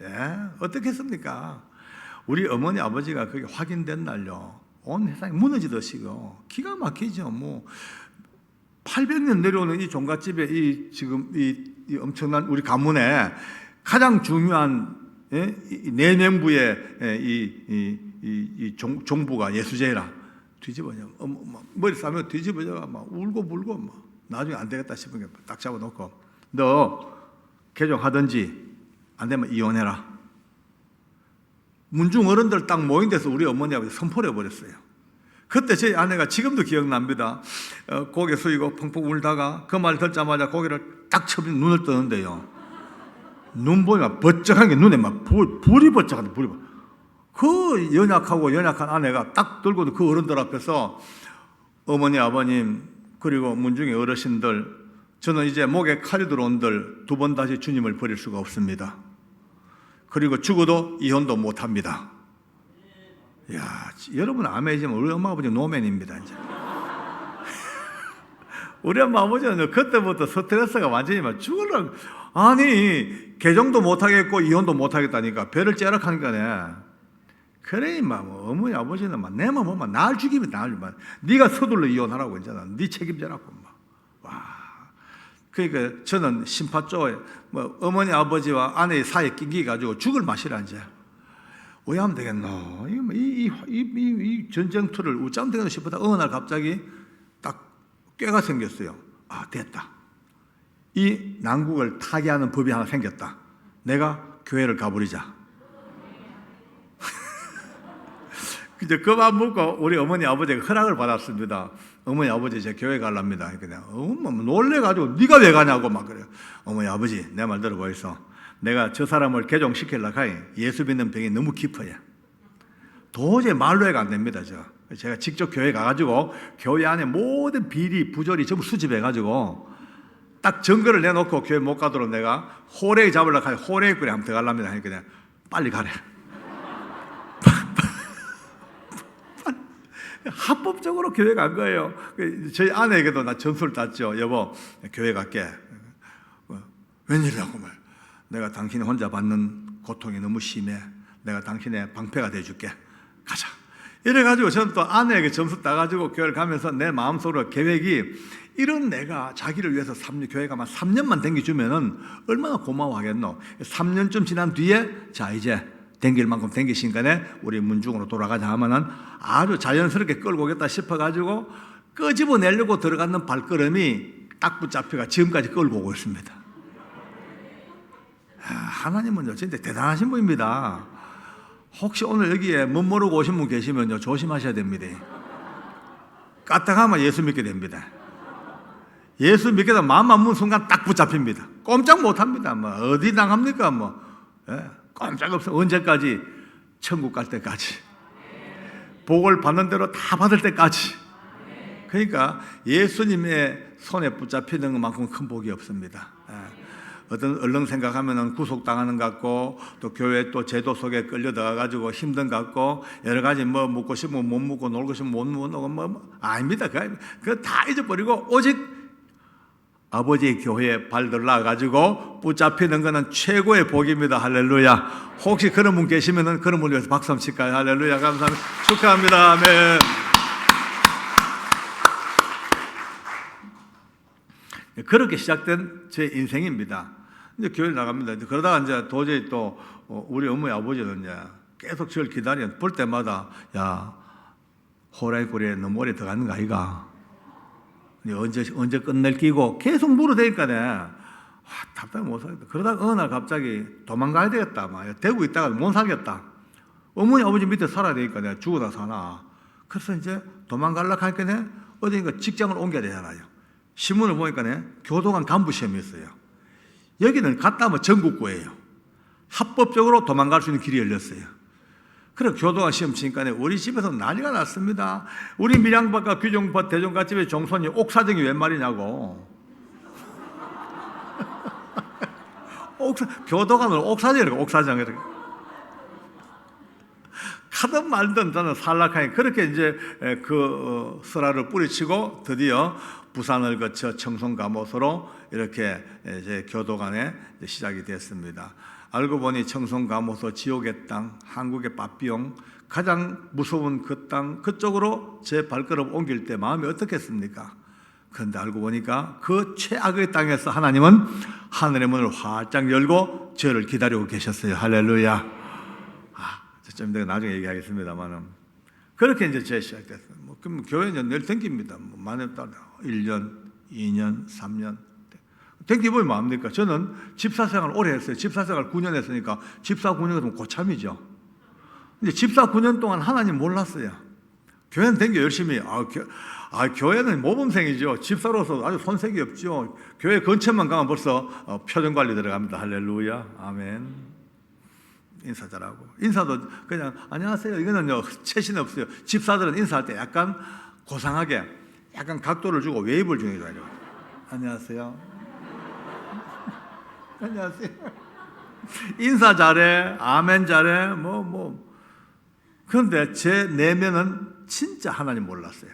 예, 어떻겠습니까? 우리 어머니 아버지가 그게 확인된 날요 온 세상이 무너지듯이고 기가 막히죠. 800년 내려오는 이 종갓집에 지금 이 엄청난 우리 가문에 가장 중요한 내명부의 이 종부가 예수제라 뒤집어져 머리 싸면 뒤집어져가 막 울고 불고 막 나중에 안 되겠다 싶은 게 딱 잡아놓고 너 개종하든지 안 되면 이혼해라. 문중 어른들 딱 모인 데서 우리 어머니 아버지 선포를 해버렸어요. 그때 제 아내가 지금도 기억납니다. 고개 숙이고 펑펑 울다가 그 말 듣자마자 고개를 딱 쳐서 눈을 뜨는데요. 눈 보니까 번쩍한 게 눈에 막 불이 번쩍한다. 그 연약한 아내가 딱 들고 그 어른들 앞에서 어머니 아버님 그리고 문중의 어르신들 저는 이제 목에 칼이 들어온들 2번 다시 주님을 버릴 수가 없습니다. 그리고 죽어도 이혼도 못합니다. 야, 여러분 아멘이지만 우리 엄마 아버지 노맨입니다. 이제. 우리 엄마 아버지는 그때부터 스트레스가 완전히 막 죽으려고 아니 개종도 못하겠고 이혼도 못하겠다니까 배를 째락하니까네. 그래 어머니 아버지는 막 내만 보면 날 죽이면 날 네가 서둘러 이혼하라고 했잖아. 네 책임져라고 막. 와. 그러니까 저는 심파조에 어머니 아버지와 아내의 사이에 낑기 가지고 죽을 맛이라 이제. 왜 하면 되겠노? 이 전쟁터를 웃자면 되겠노 싶었다. 어느 날 갑자기 딱 꾀가 생겼어요. 아, 됐다. 이 난국을 타개하는 법이 하나 생겼다. 내가 교회를 가버리자. 이제 그만 묻고 우리 어머니 아버지가 허락을 받았습니다. 어머니 아버지 제 교회 가랍니다. 그냥 놀래가지고 네가 왜 가냐고 막 그래요. 어머니 아버지 내 말 들어보이소. 내가 저 사람을 개종시키려고 하니 예수 믿는 병이 너무 깊어요. 도저히 말로 해가 안 됩니다. 제가 직접 교회 가가지고 교회 안에 모든 비리 부조리 전부 수집해가지고 딱 증거를 내놓고 교회 못 가도록 내가 호래기 잡으려고 하니 호래기 꾼에 한번 들어가랍니다. 하니까 그냥 빨리 가래. 합법적으로 교회 간 거예요. 저희 아내에게도 나 전수를 땄죠. 여보 교회 갈게. 웬일이라고 말. 내가 당신이 혼자 받는 고통이 너무 심해. 내가 당신의 방패가 돼줄게. 가자. 이래가지고 저는 또 아내에게 점수 따가지고 교회를 가면서 내 마음속으로 계획이 이런 내가 자기를 위해서 교회 가만 3년만 댕겨주면은 얼마나 고마워하겠노. 3년쯤 지난 뒤에 자 이제 댕길 만큼 댕기신간에 우리 문중으로 돌아가자 하면은 아주 자연스럽게 끌고 오겠다 싶어가지고 끄집어내려고 들어가는 발걸음이 딱 붙잡혀가 지금까지 끌고 오고 있습니다. 하나님은요 진짜 대단하신 분입니다. 혹시 오늘 여기에 못 모르고 오신 분 계시면요 조심하셔야 됩니다. 까딱하면 예수 믿게 됩니다. 예수 믿게 되면 마음만 문 순간 딱 붙잡힙니다. 꼼짝 못합니다. 어디 나갑니까 꼼짝 없어. 언제까지? 천국 갈 때까지. 복을 받는 대로 다 받을 때까지. 그러니까 예수님의 손에 붙잡히는 것만큼 큰 복이 없습니다. 어떤 얼른 생각하면은 구속당하는 것 같고, 또 교회 또 제도 속에 끌려 들어가가지고 힘든 것 같고, 여러 가지 뭐 묻고 싶으면 못 묻고, 놀고 싶으면 못 놀고, 아닙니다. 그거 다 잊어버리고, 오직 아버지의 교회에 발들 나가지고 붙잡히는 것은 최고의 복입니다. 할렐루야. 혹시 그런 분 계시면은 그런 분을 위해서 박수 한번 칠까요? 할렐루야. 감사합니다. 축하합니다. 아멘. 그렇게 시작된 제 인생입니다. 이제 교회를 나갑니다. 그러다가 이제 도저히 또 우리 어머니 아버지는 이제 계속 저를 기다려 볼 때마다, 야, 호랑이 꼬리에 너 머리 들어가는 거 아이가? 언제 끝낼 끼고 계속 물어대니까 답답해 못 살겠다. 그러다가 어느 날 갑자기 도망가야 되겠다. 막 대구 있다가 못 살겠다. 어머니 아버지 밑에 살아야 되니까 내가 죽어다 사나. 그래서 이제 도망가려고 하니까 어딘가 직장을 옮겨야 되잖아요. 신문을 보니까 교도관 간부 시험이 있어요. 여기는 갔다 하면 전국구예요. 합법적으로 도망갈 수 있는 길이 열렸어요. 그래 교도관 시험 치니까 우리 집에서 난리가 났습니다. 우리 밀양밭과 규정밭 대종갓집의 종손이 옥사정이 웬 말이냐고. 교도관을 옥사정이라고. 옥사정이라고. 하든 말든 저는 살락하니 그렇게 이제 그 설화를 뿌리치고 드디어 부산을 거쳐 청송감옥으로 이렇게 이제 교도관에 시작이 됐습니다. 알고 보니 청송감옥 지옥의 땅, 한국의 바비용, 가장 무서운 그 땅, 그쪽으로 제 발걸음 옮길 때 마음이 어떻겠습니까? 그런데 알고 보니까 그 최악의 땅에서 하나님은 하늘의 문을 활짝 열고 저를 기다리고 계셨어요. 할렐루야. 좀 더 나중에 얘기하겠습니다만은 그렇게 이제 제 시작됐어요. 그럼 교회는 늘 댕깁니다. 많이 따라 1년, 2년, 3년 댕기보면 뭐합니까? 저는 집사생활 오래 했어요. 집사생활 9년 했으니까 집사 9년이면 고참이죠. 근데 집사 9년 동안 하나님 몰랐어요. 교회는 댕겨 열심히. 교회는 모범생이죠. 집사로서 아주 손색이 없죠. 교회 근처만 가면 벌써 표정관리 들어갑니다. 할렐루야. 아멘. 인사 잘하고. 인사도 그냥 안녕하세요. 이거는요 최신 없어요. 집사들은 인사할 때 약간 고상하게 약간 각도를 주고 웨이브를 주는 거예요. 안녕하세요. 안녕하세요. 인사 잘해. 아멘 잘해. 그런데 제 내면은 진짜 하나님 몰랐어요.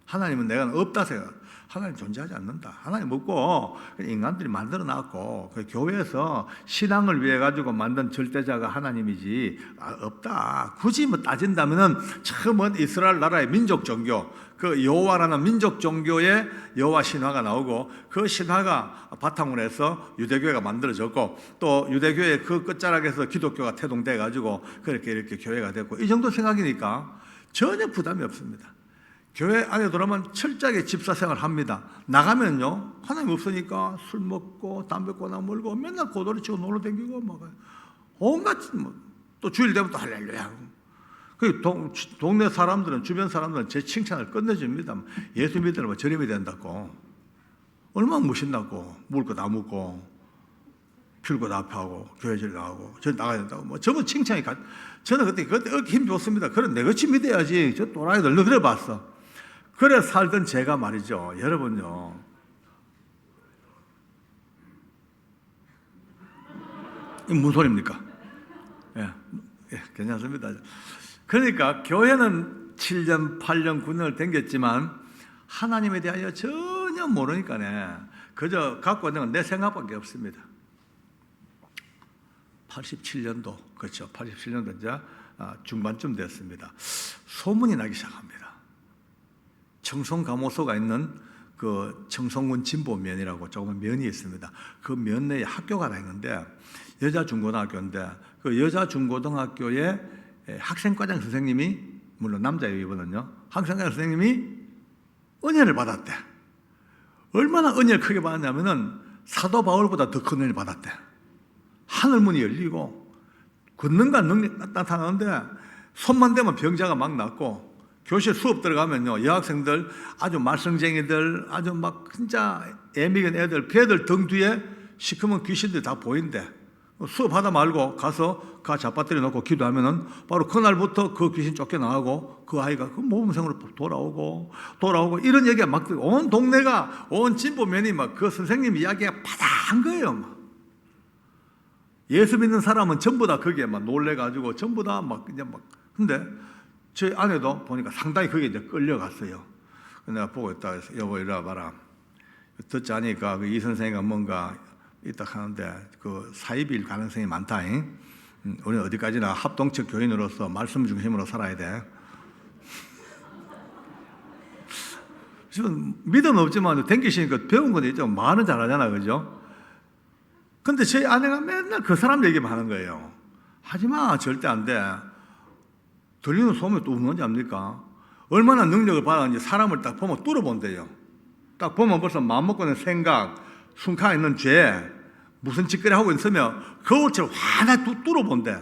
하나님은 내가 없다 생각. 하나님 존재하지 않는다. 하나님 없고 인간들이 만들어 놨고 그 교회에서 신앙을 위해 가지고 만든 절대자가 하나님이지 없다. 굳이 뭐 따진다면은 처음은 이스라엘 나라의 민족 종교 그 여호와라는 민족 종교의 여호와 신화가 나오고 그 신화가 바탕으로 해서 유대교회가 만들어졌고 또 유대교회 그 끝자락에서 기독교가 태동돼 가지고 그렇게 이렇게 교회가 됐고 이 정도 생각이니까 전혀 부담이 없습니다. 교회 안에 들어오면 철저하게 집사생활 합니다. 나가면요 하나님 없으니까 술 먹고 담배 꼬나 물고 맨날 고도리 치고 놀러 다니고 막 온갖 또 주일 되면 또 할렐루야. 그 동네 사람들은 주변 사람들은 제 칭찬을 끝내줍니다. 예수 믿으면 저리 믿어야 된다고. 얼마나 멋있다고. 먹을 거 다 먹고 필 거 다 파고 교회 질 나가고 저리 나가야 된다고. 저분 칭찬이 저는 그때 힘 좋습니다. 그래 내같이 믿어야지. 저 또라이들 너 그래 봤어. 그래 살던 제가 말이죠. 여러분요. 이게 무슨 소리입니까? 예, 괜찮습니다. 그러니까 교회는 7년, 8년, 9년을 댕겼지만 하나님에 대하여 전혀 모르니까네. 그저 갖고 있는 건 내 생각밖에 없습니다. 87년도, 그렇죠. 87년도 이제 중반쯤 됐습니다. 소문이 나기 시작합니다. 청송감옥소가 있는 그 청송군 진보면이라고 조금 면이 있습니다. 그 면 내에 학교가 하나 있는데 여자 중고등학교인데 그 여자 중고등학교에 학생과장 선생님이 물론 남자예요 이분은요. 학생과장 선생님이 은혜를 받았대. 얼마나 은혜를 크게 받았냐면은 사도 바울보다 더 큰 은혜를 받았대. 하늘문이 열리고 걷는가 능력이 나타나는데 손만 대면 병자가 막 낫고 교실 수업 들어가면요 여학생들 아주 말썽쟁이들 아주 막 진짜 애미견 애들 걔들 등 뒤에 시커먼 귀신들 다 보인대. 수업하다 말고 가서 가 잡아뜨려 놓고 기도하면은 바로 그날부터 그 귀신 쫓겨나가고 그 아이가 그 모범생으로 돌아오고 이런 얘기가 막 온 동네가 온 진보면이 막 그 선생님 이야기가 바다한 거예요. 막. 예수 믿는 사람은 전부 다 거기에 막 놀래가지고 전부 다 막 이제 막 근데 제 아내도 보니까 상당히 거기에 이제 끌려갔어요. 내가 보고 있다 해서 여보 이리 와봐라. 듣지 않으니까 그 이 선생이가 뭔가 있다 하는데 그 사이비일 가능성이 많다. 우리는 어디까지나 합동적 교인으로서 말씀 중심으로 살아야 돼. 지금 믿음 없지만 댕기시니까 배운 건 있죠. 말은 잘하잖아, 그죠? 근데 제 아내가 맨날 그 사람 얘기만 하는 거예요. 하지마, 절대 안 돼. 들리는 소문이 또 뭔지 압니까? 얼마나 능력을 받았는지 사람을 딱 보면 뚫어본대요. 딱 보면 벌써 마음먹고 있는 생각, 숨가 있는 죄, 무슨 짓거리 하고 있으면 거울처럼 하나 뚫어본대.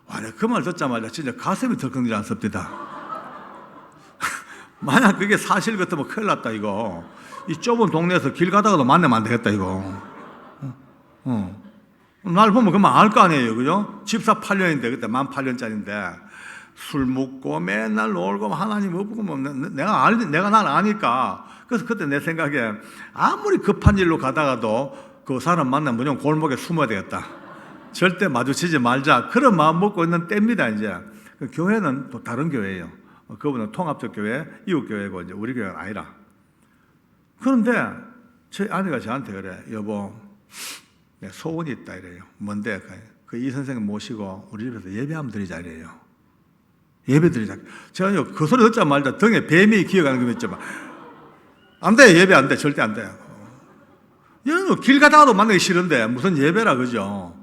와, 내가 그 말 듣자마자 진짜 가슴이 덜컹이지 않습니다. 만약 그게 사실 같으면 큰일 났다, 이거. 이 좁은 동네에서 길 가다가도 만나면 안 되겠다, 이거. 날 보면 그만 알 거 아니에요, 그죠? 집사 8년인데, 그때 만 8년짜리인데, 술 먹고 맨날 놀고 하나님 없고 뭐 내가 날 아니까. 그래서 그때 내 생각에 아무리 급한 일로 가다가도 그 사람 만나면 무조건 골목에 숨어야 되겠다. 절대 마주치지 말자. 그런 마음 먹고 있는 때입니다, 이제. 그 교회는 또 다른 교회예요. 그분은 통합적 교회, 이웃교회고 이제 우리 교회는 아니라. 그런데 제 아내가 저한테 그래. 여보, 내 소원이 있다 이래요. 뭔데? 그 이 선생님 모시고 우리 집에서 예배 한번 드리자 이래요. 예배 드리자. 제가 그 소리 듣자마자 등에 뱀이 기어가는 거 있지만 안 돼, 예배 안 돼, 절대 안 돼. 여러분 길 가다가도 만나기 싫은데 무슨 예배라 그죠?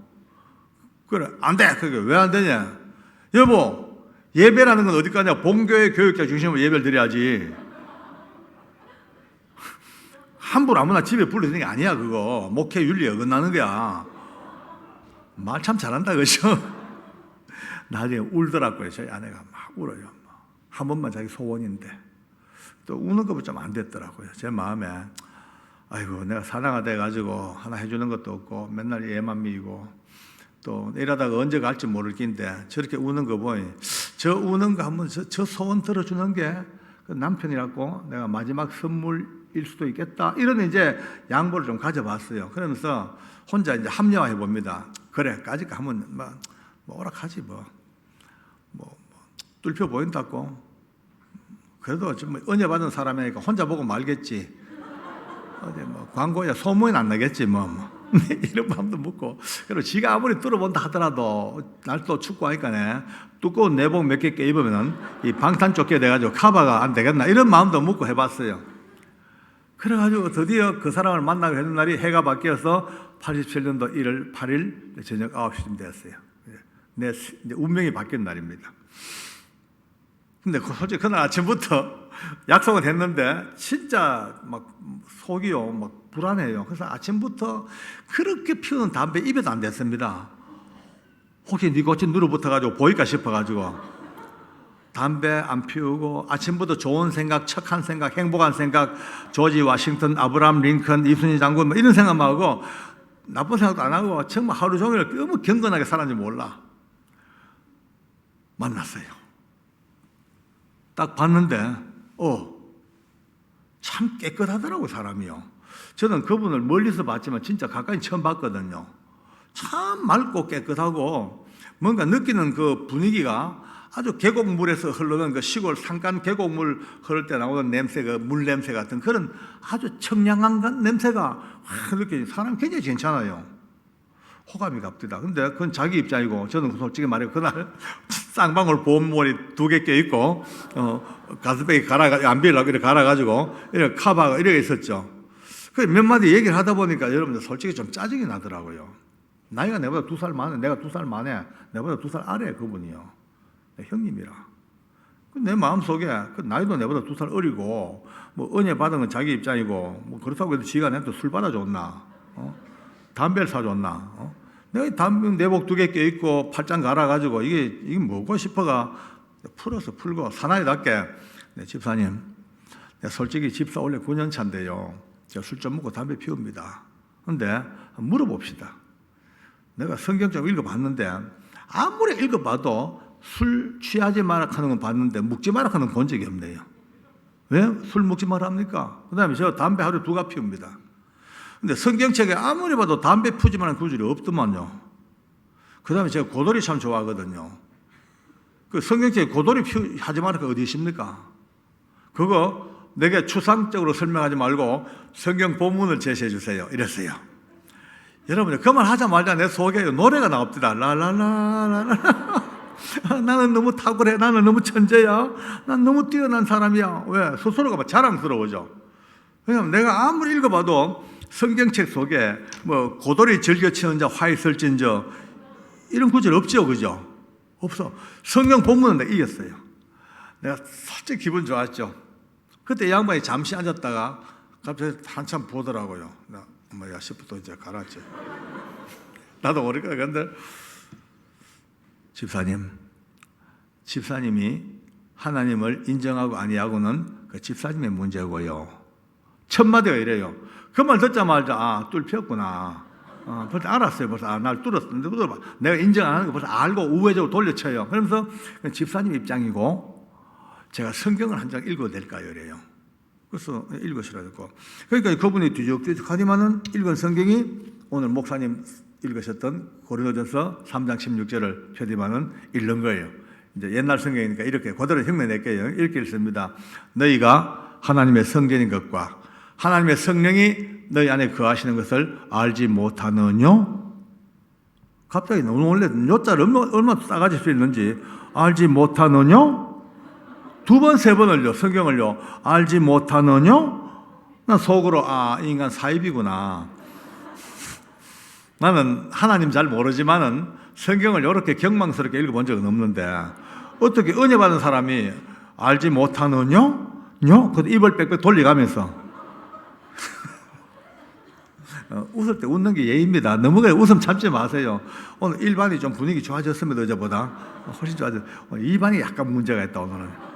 그래, 안 돼. 그게 왜 안 되냐? 여보, 예배라는 건 어디까지냐? 본교회 교육자 중심으로 예배를 드려야지. 함부로 아무나 집에 불러드리는 게 아니야, 그거. 목회 윤리에 어긋나는 거야. 말 참 잘한다, 그죠? 나중에 울더라고요. 저희 아내가 막 울어요. 한 번만 자기 소원인데. 또 우는 것도 좀 안 됐더라고요. 제 마음에, 아이고, 내가 사랑아 돼가지고 하나 해주는 것도 없고, 맨날 얘만 미고, 또 이러다가 언제 갈지 모를 낀데, 저렇게 우는 거 보니, 저 우는 거 한번 저 소원 들어주는 게 남편이라고 내가 마지막 선물일 수도 있겠다. 이런 이제 양보를 좀 가져봤어요. 그러면서 혼자 이제 합리화해 봅니다. 그래, 까짓거 한번 뭐 오락하지 뭐 뚫혀 보인다고. 그래도 좀 은혜 받은 사람이니까 혼자 보고 말겠지. 어디 뭐 광고야 소문이 안 나겠지 뭐. 이런 마음도 먹고. 그리고 지가 아무리 뚫어본다 하더라도 날도 춥고 하니까네 두꺼운 내복 몇 개 입으면은 이 방탄조끼 돼가지고 커버가 안 되겠나 이런 마음도 먹고 해봤어요. 그래가지고 드디어 그 사람을 만나게 되는 날이 해가 바뀌어서 87년도 1월 8일 저녁 9시쯤 되었어요. 내 운명이 바뀐 날입니다. 근데 솔직히 그날 아침부터 약속은 했는데 진짜 막 속이요 막 불안해요. 그래서 아침부터 그렇게 피우는 담배 입에도 안 댔습니다. 혹시 니코틴 눌어붙어가지고 보일까 싶어가지고 담배 안 피우고 아침부터 좋은 생각, 착한 생각, 행복한 생각, 조지 워싱턴, 아브라함 링컨, 이순신 장군 뭐 이런 생각만 하고 나쁜 생각도 안 하고 정말 하루 종일 너무 경건하게 살았는지 몰라. 만났어요. 딱 봤는데 참 깨끗하더라고 사람이요. 저는 그분을 멀리서 봤지만 진짜 가까이 처음 봤거든요. 참 맑고 깨끗하고 뭔가 느끼는 그 분위기가 아주 계곡물에서 흐르는 그 시골 산간 계곡물 흐를 때 나오는 냄새, 그 물 냄새 같은 그런 아주 청량한 냄새가 확 느껴지는 사람이 굉장히 괜찮아요. 호감이 갑니다. 근데 그건 자기 입장이고 저는 솔직히 말해 그날 쌍방울 보온물이 2개 껴있고 가스백이 안빌라고 이렇게 갈아가지고 이렇게 카바가 이렇게 있었죠. 그 몇 마디 얘기를 하다 보니까 여러분들 솔직히 좀 짜증이 나더라고요. 나이가 내보다 2살 많아. 내가 2살 많아. 내보다 2살 아래 그분이요. 형님이라. 내 마음속에 그 나이도 내보다 2살 어리고 뭐 은혜 받은 건 자기 입장이고 뭐 그렇다고 해도 지가 내한테 술 받아줬나 담배를 사줬나 내가 담배 내복 2개 껴있고 팔짱 갈아가지고 이게 뭐고 싶어가 풀고 사나이답게 네, 집사님 솔직히 집사 원래 9년 차인데요 제가 술 좀 먹고 담배 피웁니다. 근데 물어봅시다. 내가 성경 좀 읽어봤는데 아무리 읽어봐도 술 취하지 마라 하는 건 봤는데 묵지 마라 하는 건 본 적이 없네요. 왜? 술 먹지 마라 합니까? 그 다음에 저 담배 하루에 2갑 피웁니다. 근데 성경책에 아무리 봐도 담배 피우지 마라는 구절이 없더만요. 그 다음에 제가 고돌이 참 좋아하거든요. 그 성경책에 고돌이 하지 마라 어디 있습니까? 그거 내게 추상적으로 설명하지 말고 성경 본문을 제시해 주세요. 이랬어요. 여러분, 그 말 하자마자 내 속에 노래가 나옵니다. 라라라라라. 나는 너무 탁월해. 나는 너무 천재야. 난 너무 뛰어난 사람이야. 왜? 스스로가 막 자랑스러워져. 왜냐하면 내가 아무리 읽어봐도 성경책 속에 뭐 고돌이 즐겨치는 자 화 있을진저 이런 구절 없죠, 그죠? 없어. 성경 본문은 내가 이겼어요. 내가 솔직히 기분 좋았죠. 그때 양반이 잠시 앉았다가 갑자기 한참 보더라고요. 나 뭐야 싶어도 이제 가라앉지. 나도 모르니까. 근데 집사님이 하나님을 인정하고 아니하고는 그 집사님의 문제고요. 첫 마디가 이래요. 그 말 듣자마자 뚫혔구나. 벌써 알았어요. 벌써 날 뚫었는데 내가 인정 안 하는 거 벌써 알고 우회적으로 돌려쳐요. 그러면서 집사님 입장이고 제가 성경을 한 장 읽어도 될까요? 이래요. 그래서 읽으시라 했고, 그러니까 그분이 뒤적뒤적하지만은 읽은 성경이 오늘 목사님 읽으셨던 고린도전서 3장 16절을 표디만은 읽는 거예요. 이제 옛날 성경이니까 이렇게 그대로 흉내낼게요. 이렇게 읽습니다. 너희가 하나님의 성전인 것과 하나님의 성령이 너희 안에 거하시는 것을 알지 못하느냐? 갑자기 너무 놀래. 요자를 얼마나 싸가지 수 있는지. 알지 못하느냐? 2번, 3번을요, 성경을요, 알지 못하느냐? 난 속으로, 이 인간 사입이구나. 나는 하나님 잘 모르지만은 성경을 이렇게 경망스럽게 읽어본 적은 없는데, 어떻게 은혜 받은 사람이 알지 못하느냐? 그 입을 빽빽 돌려가면서. 웃을 때 웃는 게 예의입니다. 너무 웃음 참지 마세요. 오늘 1반이 좀 분위기 좋아졌습니다, 어제보다. 훨씬 좋아졌어요. 2반이 약간 문제가 있다, 오늘은.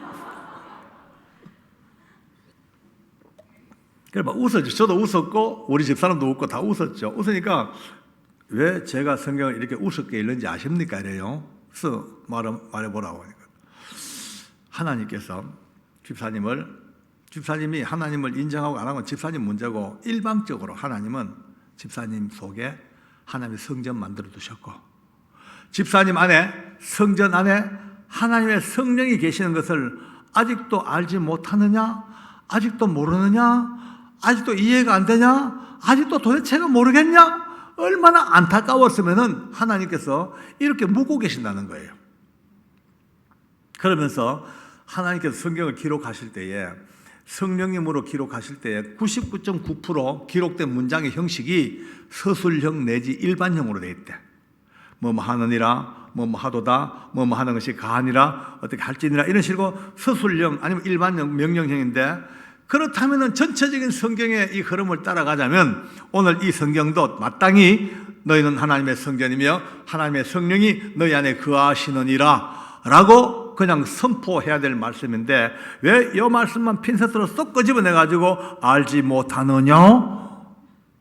그래, 막 웃었죠. 저도 웃었고, 우리 집사람도 웃고 다 웃었죠. 웃으니까, 왜 제가 성경을 이렇게 우습게 읽는지 아십니까? 이래요. 그래서 말해보라고 하니까. 하나님께서 집사님이 하나님을 인정하고 안 하고 집사님 문제고, 일방적으로 하나님은 집사님 속에 하나님의 성전 만들어 두셨고, 집사님 안에, 성전 안에 하나님의 성령이 계시는 것을 아직도 알지 못하느냐? 아직도 모르느냐? 아직도 이해가 안 되냐? 아직도 도대체가 모르겠냐? 얼마나 안타까웠으면은 하나님께서 이렇게 묻고 계신다는 거예요. 그러면서 하나님께서 성경을 기록하실 때에 성령님으로 기록하실 때에 99.9% 기록된 문장의 형식이 서술형 내지 일반형으로 되어 있대. 뭐 하느니라, 뭐 하도다, 뭐 하는 것이 가하니라, 어떻게 할지니라, 이런 식으로 서술형 아니면 일반형 명령형인데, 그렇다면 전체적인 성경의 이 흐름을 따라가자면 오늘 이 성경도 마땅히 너희는 하나님의 성전이며 하나님의 성령이 너희 안에 거하시느니라 라고 그냥 선포해야 될 말씀인데, 왜 이 말씀만 핀셋으로 쏙 끄집어내가지고 알지 못하느냐?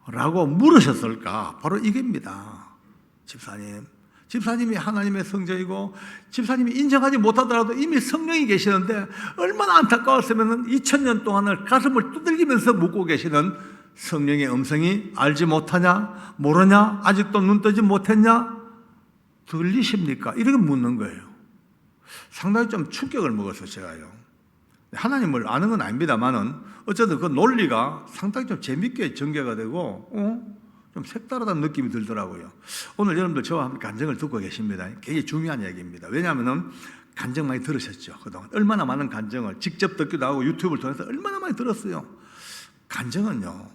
라고 물으셨을까? 바로 이게입니다. 집사님이 하나님의 성전이고 집사님이 인정하지 못하더라도 이미 성령이 계시는데 얼마나 안타까웠으면 2000년 동안을 가슴을 두들기면서 묻고 계시는 성령의 음성이 알지 못하냐? 모르냐? 아직도 눈 뜨지 못했냐? 들리십니까? 이렇게 묻는 거예요. 상당히 좀 충격을 먹었어요, 제가요. 하나님을 아는 건 아닙니다만은 어쨌든 그 논리가 상당히 좀 재밌게 전개가 되고 좀 색다르다는 느낌이 들더라고요. 오늘 여러분들 저와 함께 간증을 듣고 계십니다. 굉장히 중요한 얘기입니다. 왜냐하면 간증 많이 들으셨죠, 그동안. 얼마나 많은 간증을 직접 듣기도 하고 유튜브를 통해서 얼마나 많이 들었어요. 간증은요,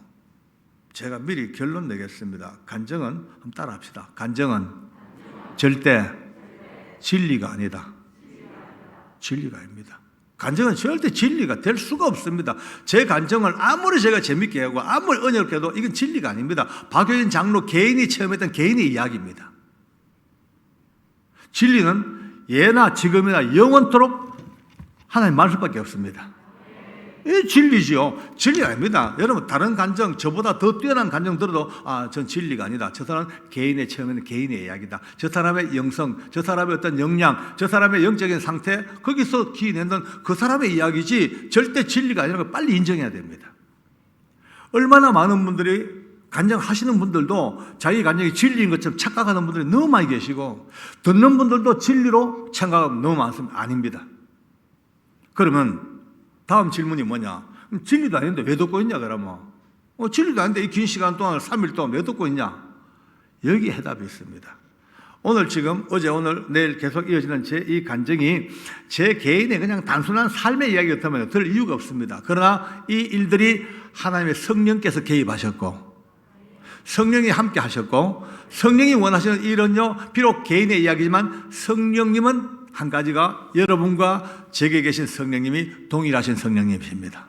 제가 미리 결론 내겠습니다. 간증은 한번 따라합시다. 간증은 절대 진리가 아니다. 진리가 아닙니다. 간증은 절대 진리가 될 수가 없습니다. 제 간증을 아무리 제가 재밌게 하고 아무리 은혜롭게 해도 이건 진리가 아닙니다. 박효진 장로 개인이 체험했던 개인의 이야기입니다. 진리는 예나 지금이나 영원토록 하나님 말씀밖에 없습니다. 이 진리지요. 진리가 아닙니다. 여러분 다른 감정, 저보다 더 뛰어난 감정 들어도 전 진리가 아니다. 저 사람은 개인의 체험에는 개인의 이야기다. 저 사람의 영성, 저 사람의 어떤 역량, 저 사람의 영적인 상태, 거기서 기인했던 그 사람의 이야기지 절대 진리가 아니라는 걸 빨리 인정해야 됩니다. 얼마나 많은 분들이 간증하시는 분들도 자기 간증이 진리인 것처럼 착각하는 분들이 너무 많이 계시고, 듣는 분들도 진리로 생각하고 너무 많습니다. 아닙니다. 그러면 다음 질문이 뭐냐? 진리도 아닌데 왜 듣고 있냐 그러면? 진리도 아닌데 이 긴 시간 동안 3일 동안 왜 듣고 있냐? 여기 해답이 있습니다. 오늘 지금 어제 오늘 내일 계속 이어지는 제 이 간증이 제 개인의 그냥 단순한 삶의 이야기 같으면 들 이유가 없습니다. 그러나 이 일들이 하나님의 성령께서 개입하셨고, 성령이 함께 하셨고, 성령이 원하시는 일은요 비록 개인의 이야기지만 성령님은 한 가지가 여러분과 제게 계신 성령님이 동일하신 성령님이십니다.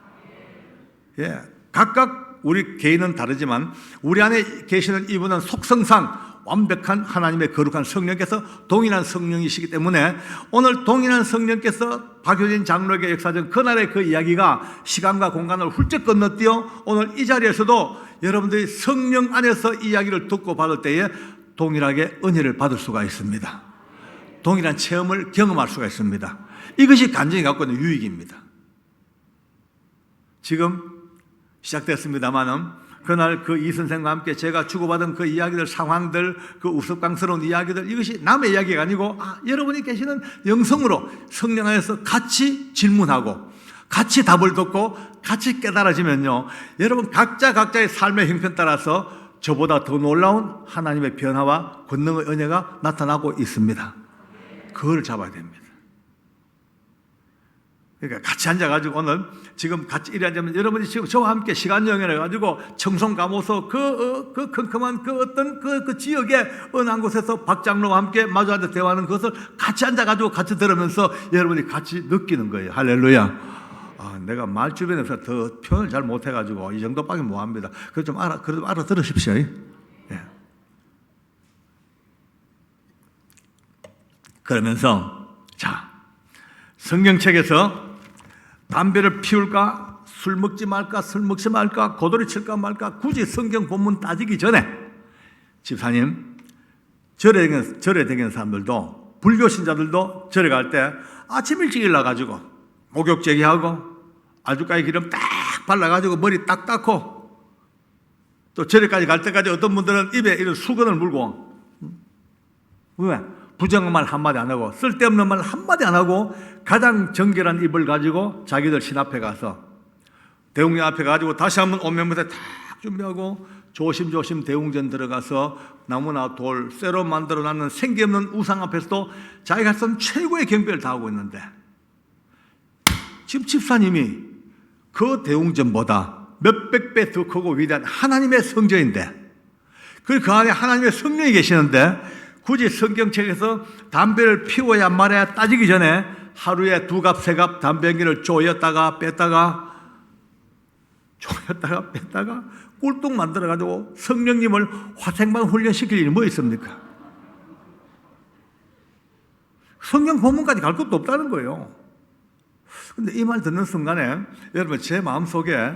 예, 각각 우리 개인은 다르지만 우리 안에 계시는 이분은 속성상 완벽한 하나님의 거룩한 성령께서 동일한 성령이시기 때문에 오늘 동일한 성령께서 박효진 장로에게 역사전 그날의 그 이야기가 시간과 공간을 훌쩍 건너뛰어 오늘 이 자리에서도 여러분들이 성령 안에서 이야기를 듣고 받을 때에 동일하게 은혜를 받을 수가 있습니다. 동일한 체험을 경험할 수가 있습니다. 이것이 간증이 갖고 있는 유익입니다. 지금 시작됐습니다마는 그날 그 이 선생과 함께 제가 주고받은 그 이야기들, 상황들, 그 우스꽝스러운 이야기들, 이것이 남의 이야기가 아니고 여러분이 계시는 영성으로 성령 안에서 같이 질문하고 같이 답을 듣고 같이 깨달아지면요, 여러분 각자의 삶의 형편 따라서 저보다 더 놀라운 하나님의 변화와 권능의 은혜가 나타나고 있습니다. 그걸 잡아야 됩니다. 그러니까 같이 앉아가지고 오늘 지금 같이 일하자면 여러분이 지금 저와 함께 시간 여행해가지고 청송 가모서 그 컴컴한 그 어떤 그 지역의 어느 한 곳에서 박 장로와 함께 마주 앉아 대화하는 것을 같이 앉아가지고 같이 들으면서 여러분이 같이 느끼는 거예요. 할렐루야. 내가 말 주변에서 더 표현을 잘 못해가지고 이 정도밖에 못합니다. 그래도 좀 그래도 알아들으십시오. 예. 그러면서 자, 성경책에서 담배를 피울까, 술 먹지 말까, 술 먹지 말까, 고도리 칠까 말까, 굳이 성경 본문 따지기 전에 집사님, 절에 다니는 사람들도, 불교 신자들도 절에 갈 때 아침 일찍 일어나가지고 목욕 제기하고 알주가이 기름 딱 발라가지고 머리 딱 닦고 또 절에까지 갈 때까지 어떤 분들은 입에 이런 수건을 물고, 왜? 부정한 말 한마디 안 하고 쓸데없는 말 한마디 안 하고 가장 정결한 입을 가지고 자기들 신 앞에 가서 대웅전 앞에 가지고 다시 한번 옷면부터 탁 준비하고 조심조심 대웅전 들어가서 나무나 돌, 쇠로 만들어놨는 생기 없는 우상 앞에서도 자기가 쓴 최고의 경배를 다하고 있는데, 지금 집사님이 그 대웅전보다 몇백 배 더 크고 위대한 하나님의 성전인데, 그리고 그 안에 하나님의 성령이 계시는데 굳이 성경책에서 담배를 피워야 말아야 따지기 전에 하루에 2갑, 3갑 담배 연기를 조였다가 뺐다가 꿀뚝 만들어가지고 성령님을 화생방 훈련시킬 일이 뭐 있습니까? 성경 본문까지 갈 것도 없다는 거예요. 근데 이 말 듣는 순간에 여러분 제 마음속에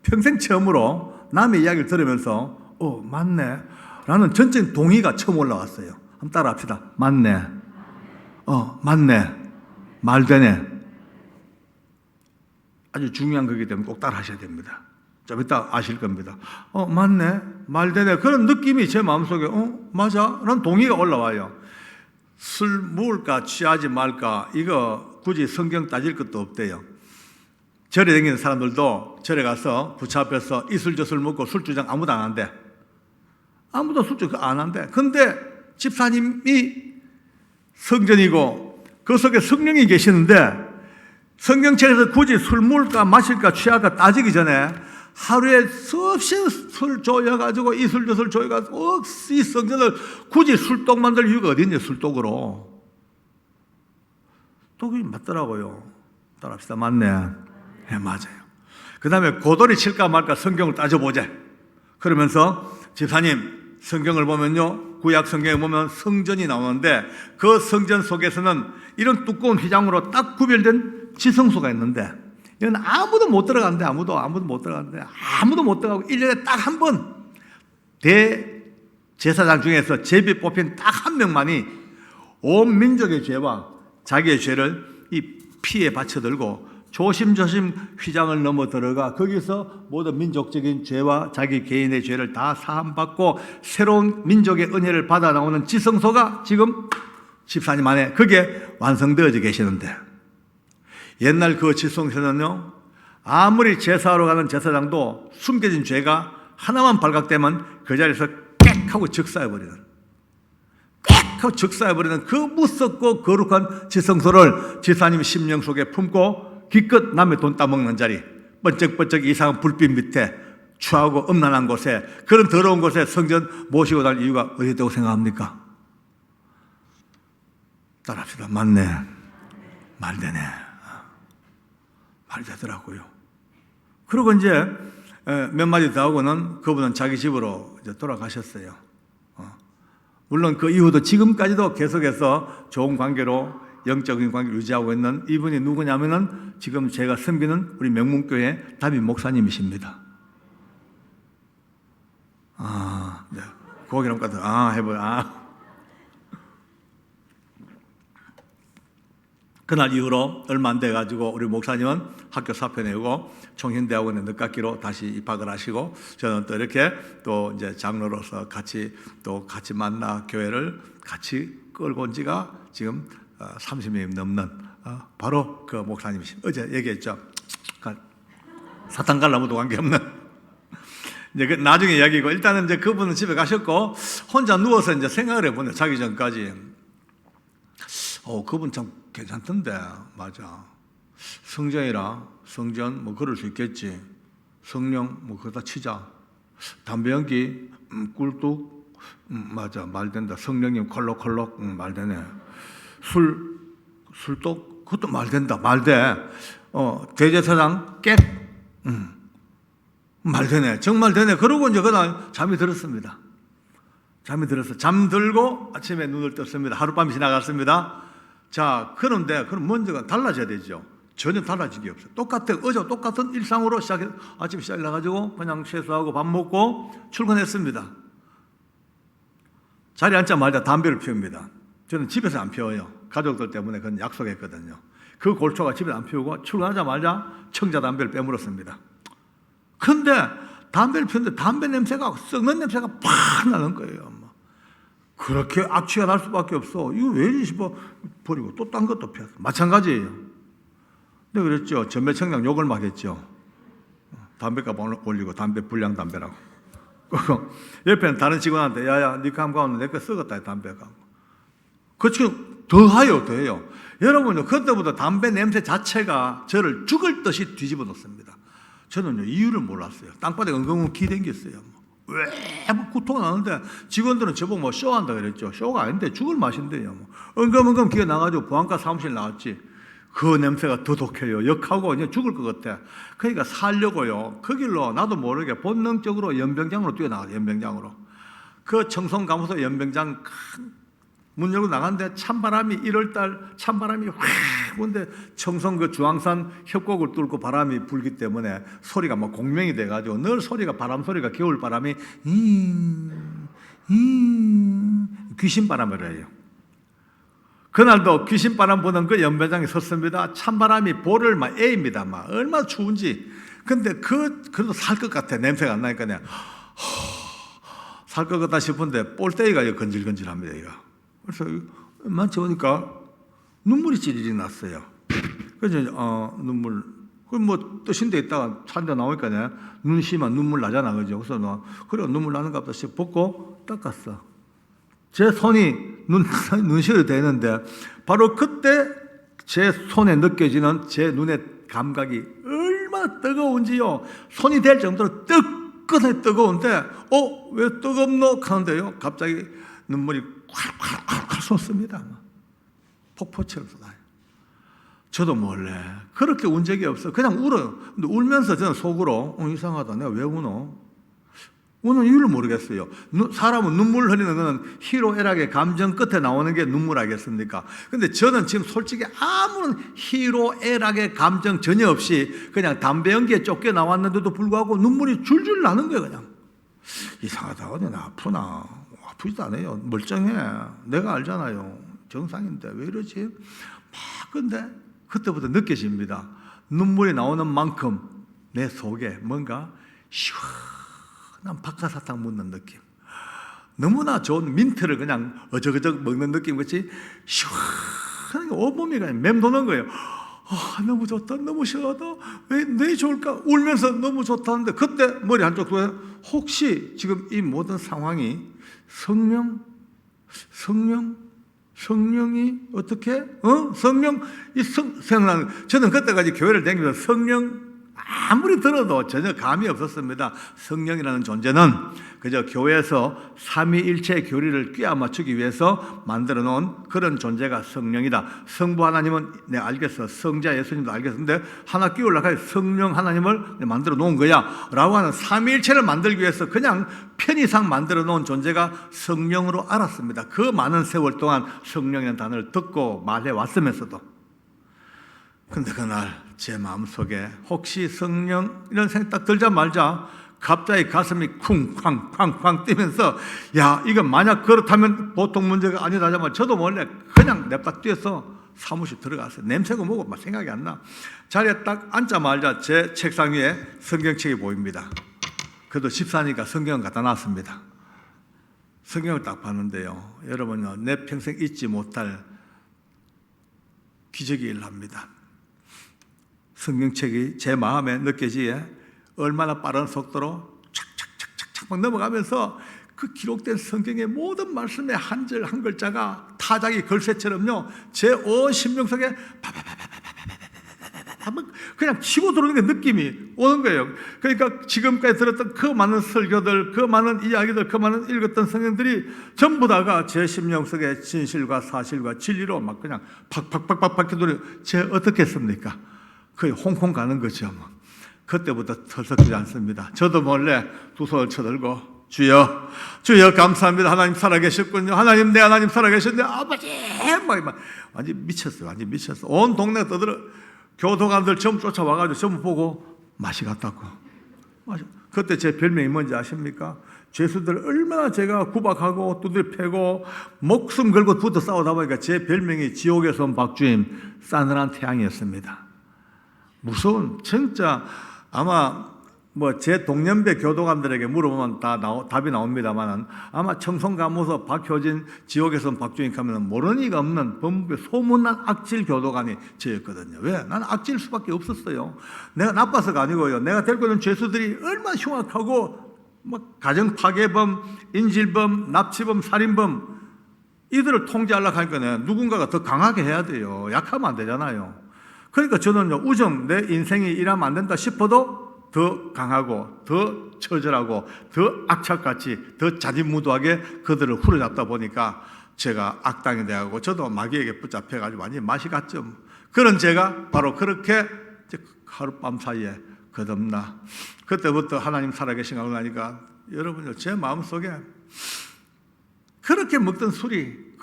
평생 처음으로 남의 이야기를 들으면서 맞네 라는 전적인 동의가 처음 올라왔어요. 한번 따라 합시다. 맞네. 맞네. 말되네. 아주 중요한 거기 때문에 꼭 따라 하셔야 됩니다. 좀 이따 아실 겁니다. 맞네. 말되네. 그런 느낌이 제 마음속에 맞아. 라는 동의가 올라와요. 술 먹을까 취하지 말까 이거 굳이 성경 따질 것도 없대요. 절에 다니는 사람들도 절에 가서 부처 앞에서 이술저술 먹고 술주정 아무도 안 한대. 아무도 술주정 안 한대. 근데 집사님이 성전이고 그 속에 성령이 계시는데 성경책에서 굳이 술 먹을까 마실까 취할까 따지기 전에 하루에 수없이 술 조여가지고 이술저술 조여가지고 이 성전을 굳이 술독 만들 이유가 어디 있냐. 술독으로 독이 맞더라고요. 따라합시다. 맞네. 네, 맞아요. 그 다음에 고도리 칠까 말까 성경을 따져보자. 그러면서 집사님 성경을 보면요, 구약 성경에 보면 성전이 나오는데 그 성전 속에서는 이런 두꺼운 휘장으로 딱 구별된 지성소가 있는데 이건 아무도 못 들어간대. 아무도 못 들어간대. 아무도 못 들어가고 1년에 딱 한 번 대제사장 중에서 제비 뽑힌 딱 한 명만이 온 민족의 죄와 자기의 죄를 이 피에 받쳐들고 조심조심 휘장을 넘어 들어가 거기서 모든 민족적인 죄와 자기 개인의 죄를 다 사함받고 새로운 민족의 은혜를 받아 나오는 지성소가 지금 집사님 안에 그게 완성되어져 계시는데, 옛날 그 지성소는요, 아무리 제사하러 가는 제사장도 숨겨진 죄가 하나만 발각되면 그 자리에서 꽥 하고 즉사해버리는, 그 무섭고 거룩한 지성소를 지사님 심령 속에 품고 기껏 남의 돈 따먹는 자리, 번쩍번쩍 이상한 불빛 밑에 추하고 음란한 곳에, 그런 더러운 곳에 성전 모시고 다닐 이유가 어디 있다고 생각합니까? 따라합시다. 맞네. 말되네. 말되더라고요. 그리고 이제 몇 마디 더 하고는 그분은 자기 집으로 이제 돌아가셨어요. 물론 그 이후도 지금까지도 계속해서 좋은 관계로 영적인 관계를 유지하고 있는 이분이 누구냐면은 지금 제가 섬기는 우리 명문교회 담임 목사님이십니다. 네. 고기 한번 까서 해봐요. 그날 이후로 얼마 안 돼가지고 우리 목사님은 학교 사표 내고 총신대학원에 늦깎이로 다시 입학을 하시고, 저는 또 이렇게 또 이제 장로로서 같이 만나 교회를 같이 끌고 온 지가 지금 30년이 넘는 바로 그 목사님이십니다. 어제 얘기했죠. 사탄 갈라무도 관계없는. 이제 나중에 이야기고, 일단은 이제 그분은 집에 가셨고 혼자 누워서 이제 생각을 해보네요. 자기 전까지. 그분 참 괜찮던데. 맞아. 성전 뭐 그럴 수 있겠지. 성령 뭐 그거 다 치자. 담배 연기 꿀뚝 맞아, 말된다. 성령님 콜록콜록 말되네. 술독 그것도 말된다. 말돼. 대제사장 깨 말되네. 정말 되네. 그러고 이제 그날 잠이 들었습니다. 잠들고 아침에 눈을 떴습니다. 하룻밤이 지나갔습니다. 자, 그럼 먼저가 달라져야 되죠. 전혀 달라진 게 없어요. 어제 똑같은 일상으로 아침 시작해가지고 그냥 세수하고 밥 먹고 출근했습니다. 자리에 앉자마자 담배를 피웁니다. 저는 집에서 안 피워요. 가족들 때문에 그건 약속했거든요. 그 골초가 집에 안 피우고 출근하자마자 청자 담배를 빼물었습니다. 근데 담배를 피우는데 담배 냄새가, 썩는 냄새가 팍 나는 거예요. 그렇게 악취가 날 수밖에 없어. 이거 왜 이리 씹어 버리고 또 딴 것도 피웠어. 마찬가지예요. 근데 그랬죠. 전매청장 욕을 막 했죠. 담배값 올리고 담배 불량 담배라고. 옆에는 다른 직원한테 야야 니 감가오는 내 거 썩었다 담배가. 그치고 더해요. 여러분요, 그때부터 담배 냄새 자체가 저를 죽을 듯이 뒤집어 놓습니다. 저는요, 이유를 몰랐어요. 땅바닥에 엉엉 기댕겼어요. 왜 구토가 나는데 직원들은 저보고 뭐 쇼한다 그랬죠. 쇼가 아닌데 죽을 맛인데요. 엉금엉금 기어 나가지고 보안과 사무실 나왔지. 그 냄새가 더 독해요. 역하고 그냥 죽을 것 같아. 그러니까 살려고요, 그 길로 나도 모르게 본능적으로 연병장으로 뛰어나가요. 연병장으로. 그 청송감호소 연병장 문 열고 나갔는데 찬바람이 1월달 찬바람이 확 부는데 청송 그 주황산 협곡을 뚫고 바람이 불기 때문에 소리가 막 공명이 돼가지고 늘 소리가, 바람 소리가 겨울 바람이 귀신 바람을 해요. 그날도 귀신 바람 부는 그 연변장에 섰습니다. 찬바람이 볼을 막 에입니다. 막 얼마나 추운지. 근데 그래도 살 것 같아. 냄새가 안 나니까 그냥 살 것 같다 싶은데 볼때기가 건질건질합니다. 이거. 그래서 만져보니까 눈물이 찌릿 났어요. 그래서 눈물, 뭐 뜨신 데 있다가 찬데 나오니까 눈시만 눈물 나잖아, 그죠? 그래서 그래 눈물 나는가 보다 싶어 벗고 닦았어. 제 손이 눈시로 되는데 바로 그때 제 손에 느껴지는 제 눈의 감각이 얼마나 뜨거운지요. 손이 될 정도로 뜨끈해 뜨거운데 왜 뜨겁노 하는데요, 갑자기 눈물이 콸콸콸콸 쏟습니다. 폭포처럼 쏟아요. 저도 몰래 그렇게 운 적이 없어. 그냥 울어요. 근데 울면서 저는 속으로 이상하다. 내가 왜 우노? 오는 이유를 모르겠어요. 사람은 눈물 흘리는 것은 희로애락의 감정 끝에 나오는 게 눈물 아니겠습니까? 근데 저는 지금 솔직히 아무런 희로애락의 감정 전혀 없이 그냥 담배 연기에 쫓겨 나왔는데도 불구하고 눈물이 줄줄 나는 거예요. 그냥 이상하다. 어디 나 아프나? 아프지도 않아요. 멀쩡해. 내가 알잖아요. 정상인데 왜 이러지? 막 근데 그때부터 느껴집니다. 눈물이 나오는 만큼 내 속에 뭔가 시원한 박하사탕 묻는 느낌, 너무나 좋은 민트를 그냥 어저그저 먹는 느낌 같이 시원하게 온몸이 그냥 맴도는 거예요. 너무 좋다, 너무 시원하다, 왜 좋을까? 울면서 너무 좋다는데 그때 머리 한쪽 도에 혹시 지금 이 모든 상황이 성령이 어떻게? 성령 생각나는. 저는 그때까지 교회를 다니면서 성령 아무리 들어도 전혀 감이 없었습니다. 성령이라는 존재는 그저 교회에서 삼위일체 교리를 꿰어 맞추기 위해서 만들어 놓은 그런 존재가 성령이다. 성부 하나님은 내가 알겠어, 성자 예수님도 알겠는데 하나 끼우려고 해서 성령 하나님을 만들어 놓은 거야 라고 하는 삼위일체를 만들기 위해서 그냥 편의상 만들어 놓은 존재가 성령으로 알았습니다. 그 많은 세월 동안 성령이라는 단어를 듣고 말해 왔으면서도. 근데 그날 제 마음속에 혹시 성령 이런 생각 딱 들자마자 갑자기 가슴이 쿵쾅쾅쾅 뛰면서, 야, 이거 만약 그렇다면 보통 문제가 아니다 하자마자 저도 몰래 그냥 냅다 뛰어서 사무실 들어갔어요. 냄새가 뭐고 막 생각이 안 나. 자리에 딱 앉자마자 제 책상 위에 성경책이 보입니다. 그래도 집사니까 성경을 갖다 놨습니다. 성경을 딱 봤는데요, 여러분요, 내 평생 잊지 못할 기적이 일어납니다. 성경책이 제 마음에 느껴지기에 얼마나 빠른 속도로 착착착착착 막 넘어가면서 그 기록된 성경의 모든 말씀의 한 절 한 글자가 타자기 글새처럼요 제 심령 속에 그냥 치고 들어오는 게 느낌이 오는 거예요. 그러니까 지금까지 들었던 그 많은 설교들, 그 많은 이야기들, 그 많은 읽었던 성경들이 전부 다가 제 심령 속에 진실과 사실과 진리로 막 그냥 팍팍팍팍 들어오는. 제 어떻게 했습니까? 거의 홍콩 가는 거죠. 그때부터 털썩지 않습니다. 저도 몰래 두 손을 쳐들고 주여, 주여 감사합니다. 하나님 살아계셨군요. 하나님, 내 하나님 살아계셨는데 아버지 막 완전 미쳤어요. 완전 미쳤어. 온 동네가 떠들어. 교도관들 전부 쫓아와가지고 전부 보고 맛이 갔다고. 그때 제 별명이 뭔지 아십니까? 죄수들 얼마나 제가 구박하고 두드려 패고 목숨 걸고 붙어 싸우다 보니까 제 별명이 지옥에서 온 박주임, 싸늘한 태양이었습니다. 무서운, 진짜 아마 제 동년배 교도관들에게 물어보면 다 답이 나옵니다만 아마 청송감호소 박효진, 지옥에서 온 박주임 하면 모르는 이가 없는 법무부의 소문난 악질 교도관이 저였거든요. 왜? 나는 악질 수밖에 없었어요. 내가 나빠서가 아니고요, 내가 데리고 있는 죄수들이 얼마나 흉악하고 가정 파괴범, 인질범, 납치범, 살인범, 이들을 통제하려고 하니까 누군가가 더 강하게 해야 돼요. 약하면 안 되잖아요. 그러니까 저는요, 우정, 내 인생이 이러면 안 된다 싶어도 더 강하고 더 처절하고 더 악착같이 더 자진무도하게 그들을 후려잡다 보니까 제가 악당이 되고 저도 마귀에게 붙잡혀가지고 완전히 맛이 갔죠. 그런 제가 바로 그렇게 하룻밤 사이에 거듭나. 그때부터 하나님 살아계신 걸 나니까 여러분요, 제 마음속에 그렇게 먹던 술이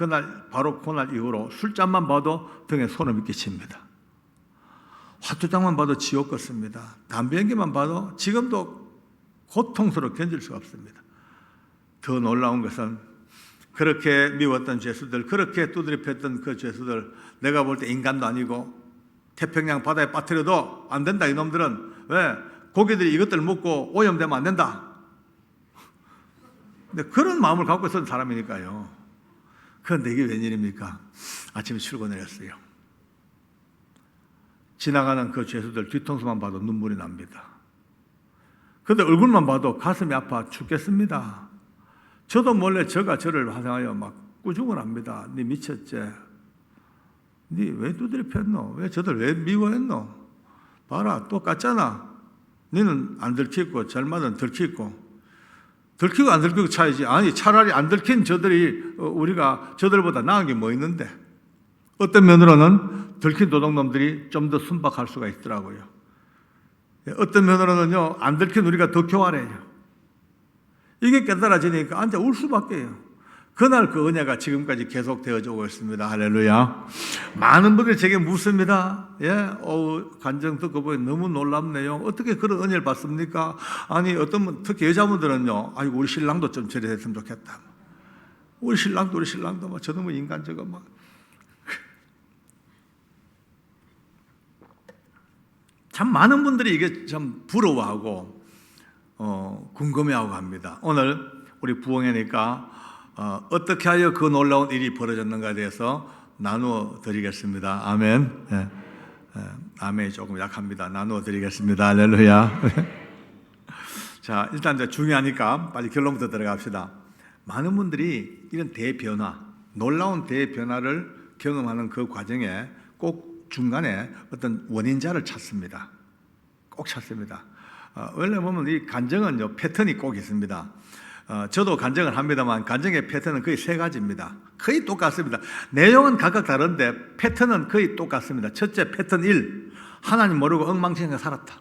바로 그날 이후로 술잔만 봐도 등에 소름이 끼칩니다. 화투장만 봐도 지옥 같습니다. 담배 연기만 봐도 지금도 고통스럽게 견딜 수가 없습니다. 더 놀라운 것은 그렇게 미웠던 죄수들, 그렇게 두드려 팼던 그 죄수들, 내가 볼 때 인간도 아니고 태평양 바다에 빠뜨려도 안 된다. 이놈들은 왜? 고기들이 이것들 먹고 오염되면 안 된다. 근데 그런 마음을 갖고 있었던 사람이니까요. 그런데 이게 웬일입니까? 아침에 출근을 했어요. 지나가는 그 죄수들 뒤통수만 봐도 눈물이 납니다. 그런데 얼굴만 봐도 가슴이 아파 죽겠습니다. 저도 몰래 저가 저를 화상하여 막 꾸중을 합니다. 네 미쳤지? 네 왜 두드려 팼노? 왜 저들 왜 미워했노? 봐라, 똑같잖아. 너는 안 들키고 절마는 들키고 안 들키고 차이지. 아니, 차라리 안 들킨 저들이 우리가 저들보다 나은 게 뭐 있는데. 어떤 면으로는 들킨 도둑놈들이 좀 더 순박할 수가 있더라고요. 어떤 면으로는요, 안 들킨 우리가 더 교활해요. 이게 깨달아지니까 앉아 울 수밖에요. 그날 그 은혜가 지금까지 계속 되어지고 있습니다. 할렐루야. 많은 분들이 제게 묻습니다. 간증 듣고 보니 너무 놀랍네요. 어떻게 그런 은혜를 받습니까? 아니, 어떤 분, 특히 여자분들은요, 아이고, 우리 신랑도 좀 저래 됐으면 좋겠다. 우리 신랑도 막 저놈의 인간적으로 막. 참 많은 분들이 이게 참 부러워하고, 궁금해하고 합니다. 오늘 우리 부흥회니까 어떻게 하여 그 놀라운 일이 벌어졌는가에 대해서 나누어 드리겠습니다. 아멘. 아멘이 조금 약합니다. 나누어 드리겠습니다. 할렐루야. 자, 일단 이제 중요하니까 빨리 결론부터 들어갑시다. 많은 분들이 이런 대변화, 놀라운 대변화를 경험하는 그 과정에 꼭 중간에 어떤 원인자를 찾습니다. 꼭 찾습니다. 원래 보면 이 간증은요, 패턴이 꼭 있습니다. 저도 간증을 합니다만 간증의 패턴은 거의 세 가지입니다. 거의 똑같습니다. 내용은 각각 다른데 패턴은 거의 똑같습니다. 첫째, 패턴 1. 하나님 모르고 엉망진창 살았다.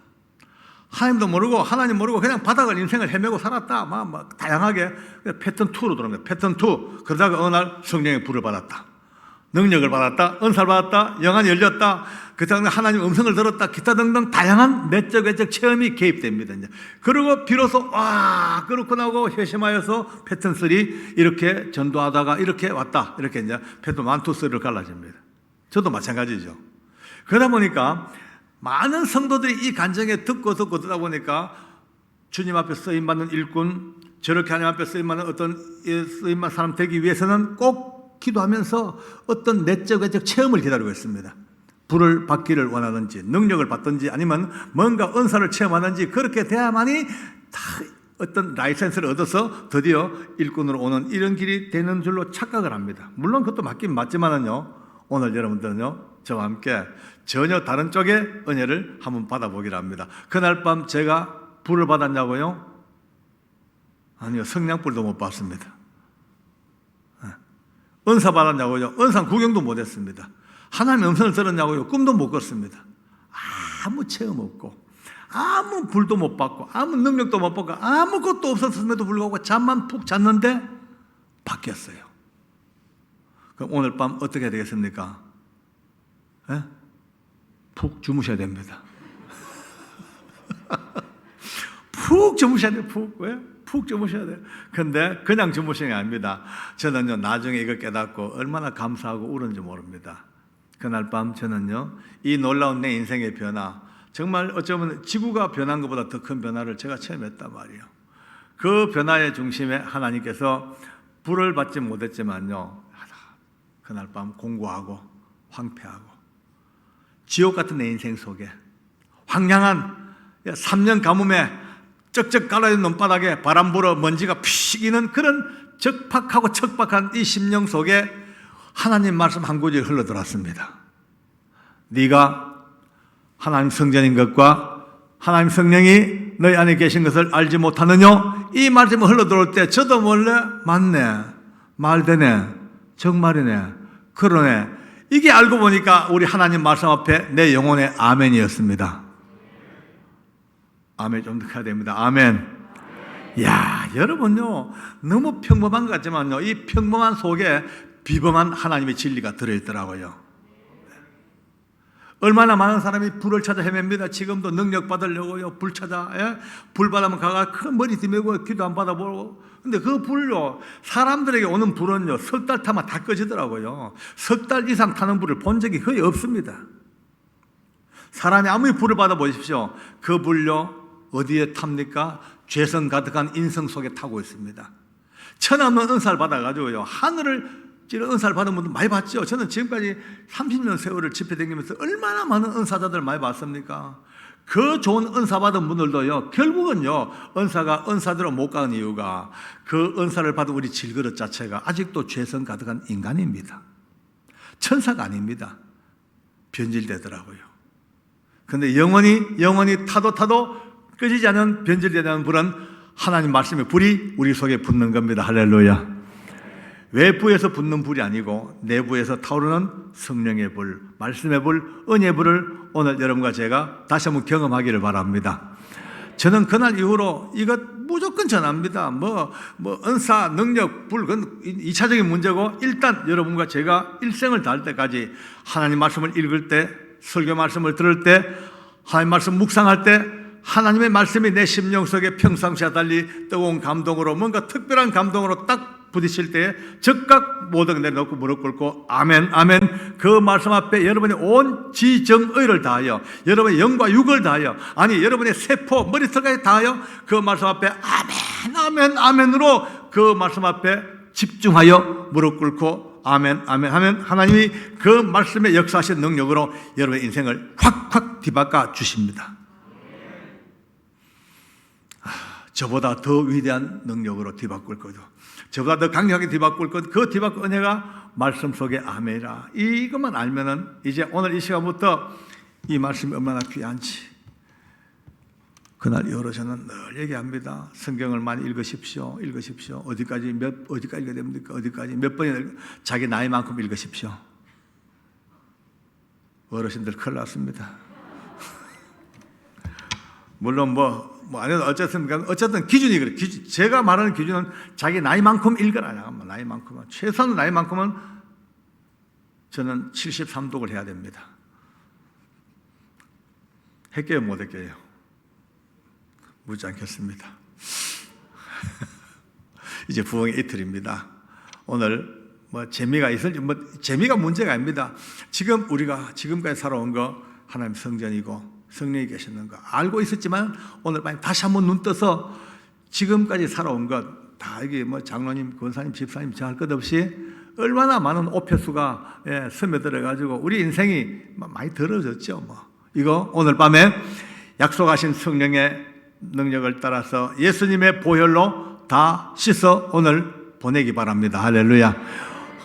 하나님도 모르고 하나님 모르고 그냥 바닥을 인생을 헤매고 살았다. 막 다양하게 패턴 2로 들어옵니다. 패턴 2. 그러다가 어느 날 성령의 불을 받았다. 능력을 받았다. 은사를 받았다. 영안이 열렸다. 그 다음에 하나님 음성을 들었다. 기타 등등 다양한 내적 외적 체험이 개입됩니다. 이제. 그리고 비로소 그렇고 나고 회심하여서 패턴 3 이렇게 전도하다가 이렇게 왔다. 이렇게 이제 패턴 1, 2, 3를 갈라집니다. 저도 마찬가지죠. 그러다 보니까 많은 성도들이 이 간증에 듣고 듣다 보니까 주님 앞에 쓰임받는 일꾼, 저렇게 하나님 앞에 쓰임받는 어떤 쓰임받는 사람 되기 위해서는 꼭 기도하면서 어떤 내적 외적 체험을 기다리고 있습니다. 불을 받기를 원하는지, 능력을 받든지, 아니면 뭔가 은사를 체험하는지, 그렇게 돼야만이 다 어떤 라이센스를 얻어서 드디어 일꾼으로 오는 이런 길이 되는 줄로 착각을 합니다. 물론 그것도 맞긴 맞지만은요, 오늘 여러분들은요, 저와 함께 전혀 다른 쪽의 은혜를 한번 받아보기를 합니다. 그날 밤 제가 불을 받았냐고요? 아니요, 성냥불도 못 받습니다. 은사 받았냐고요? 은사 구경도 못했습니다. 하나님의 음성을 들었냐고요? 꿈도 못 꿨습니다. 아무 체험 없고, 아무 불도 못 받고, 아무 능력도 못 받고, 아무것도 없었음에도 불구하고 잠만 푹 잤는데 바뀌었어요. 그럼 오늘 밤 어떻게 해야 되겠습니까? 푹 주무셔야 됩니다. 푹 주무셔야 돼요. 푹 주무셔야 돼요. 근데 그냥 주무시는 게 아닙니다. 저는요, 나중에 이걸 깨닫고 얼마나 감사하고 울었는지 모릅니다. 그날 밤 저는요, 이 놀라운 내 인생의 변화, 정말 어쩌면 지구가 변한 것보다 더 큰 변화를 제가 체험했단 말이에요. 그 변화의 중심에 하나님께서 불을 받지 못했지만요, 그날 밤 공고하고 황폐하고 지옥 같은 내 인생 속에 황량한 3년 가뭄에 쩍쩍 갈라진 논바닥에 바람 불어 먼지가 피기는 그런 적박하고 척박한 이 심령 속에 하나님 말씀 한 구절이 흘러들었습니다. 네가 하나님 성전인 것과 하나님 성령이 너희 안에 계신 것을 알지 못하느냐? 이 말씀이 흘러들어올 때 저도 원래 맞네, 말되네, 정말이네, 그러네, 이게 알고 보니까 우리 하나님 말씀 앞에 내 영혼의 아멘이었습니다. 아멘 좀 더 해야 됩니다. 아멘. 야, 여러분요, 너무 평범한 것 같지만요, 이 평범한 속에 비범한 하나님의 진리가 들어있더라고요. 얼마나 많은 사람이 불을 찾아 헤맵니다. 지금도 능력 받으려고요, 불 찾아, 불 받으면 가가 큰 머리 뒤매고 기도 안 받아보고. 근데 그 불요, 사람들에게 오는 불은요, 석 달 타면 다 꺼지더라고요. 석 달 이상 타는 불을 본 적이 거의 없습니다. 사람이 아무리 불을 받아보십시오. 그 불요, 어디에 탑니까? 죄성 가득한 인성 속에 타고 있습니다. 천없는 은사를 받아가지고요, 하늘을 찌른 은사를 받은 분들 많이 봤죠. 저는 지금까지 30년 세월을 집회 다니면서 얼마나 많은 은사자들 많이 봤습니까? 그 좋은 은사 받은 분들도요, 결국은요, 은사가 은사대로 못 가는 이유가 그 은사를 받은 우리 질그릇 자체가 아직도 죄성 가득한 인간입니다. 천사가 아닙니다. 변질되더라고요. 근데 영원히 타도 꺼지지 않은 변질되지 않은 불은 하나님 말씀의 불이 우리 속에 붙는 겁니다. 할렐루야. 외부에서 붙는 불이 아니고 내부에서 타오르는 성령의 불, 말씀의 불, 은혜의 불을 오늘 여러분과 제가 다시 한번 경험하기를 바랍니다. 저는 그날 이후로 이것 무조건 전합니다. 은사, 능력, 그건 2차적인 문제고, 일단 여러분과 제가 일생을 다할 때까지 하나님 말씀을 읽을 때, 설교 말씀을 들을 때, 하나님 말씀 묵상할 때, 하나님의 말씀이 내 심령 속에 평상시와 달리 뜨거운 감동으로, 뭔가 특별한 감동으로 딱 부딪힐 때에 즉각 모든 내려놓고 무릎 꿇고 아멘 아멘, 그 말씀 앞에 여러분의 온 지정의를 다하여, 여러분의 영과 육을 다하여, 아니 여러분의 세포 머리털까지 다하여 그 말씀 앞에 아멘 아멘 아멘으로 그 말씀 앞에 집중하여 무릎 꿇고 아멘 아멘 하면 하나님이 그 말씀의 역사하신 능력으로 여러분의 인생을 확확 뒤바꿔 주십니다. 저보다 더 위대한 능력으로 뒤바꿀 거죠. 저보다 더 강력하게 뒤바꿀 것, 그 뒤바꿀 은혜가 말씀 속에 아멘이라. 이것만 알면은 이제 오늘 이 시간부터 이 말씀이 얼마나 귀한지, 그날 이후로 저는 늘 얘기합니다. 성경을 많이 읽으십시오. 어디까지 읽어야 됩니까? 어디까지 몇 번이나 자기 나이만큼 읽으십시오. 어르신들 큰일 났습니다. 물론 어쨌든 기준이 그래. 제가 말하는 기준은 자기 나이만큼 읽어라. 나이만큼은, 최소한 나이만큼은 저는 73독을 해야 됩니다. 할게요, 못 할게요? 묻지 않겠습니다. 이제 부흥의 이틀입니다. 오늘 재미가 있을지, 재미가 문제가 아닙니다. 지금 우리가 지금까지 살아온 거 하나님 성전이고 성령이 계시는 거 알고 있었지만, 오늘 밤에 다시 한번 눈 떠서 지금까지 살아온 것 다 이게 장로님, 권사님, 집사님 정할 것 없이 얼마나 많은 오폐수가 스며들어가지고 우리 인생이 많이 더러워졌죠. 이거 오늘 밤에 약속하신 성령의 능력을 따라서 예수님의 보혈로 다 씻어 오늘 보내기 바랍니다. 할렐루야.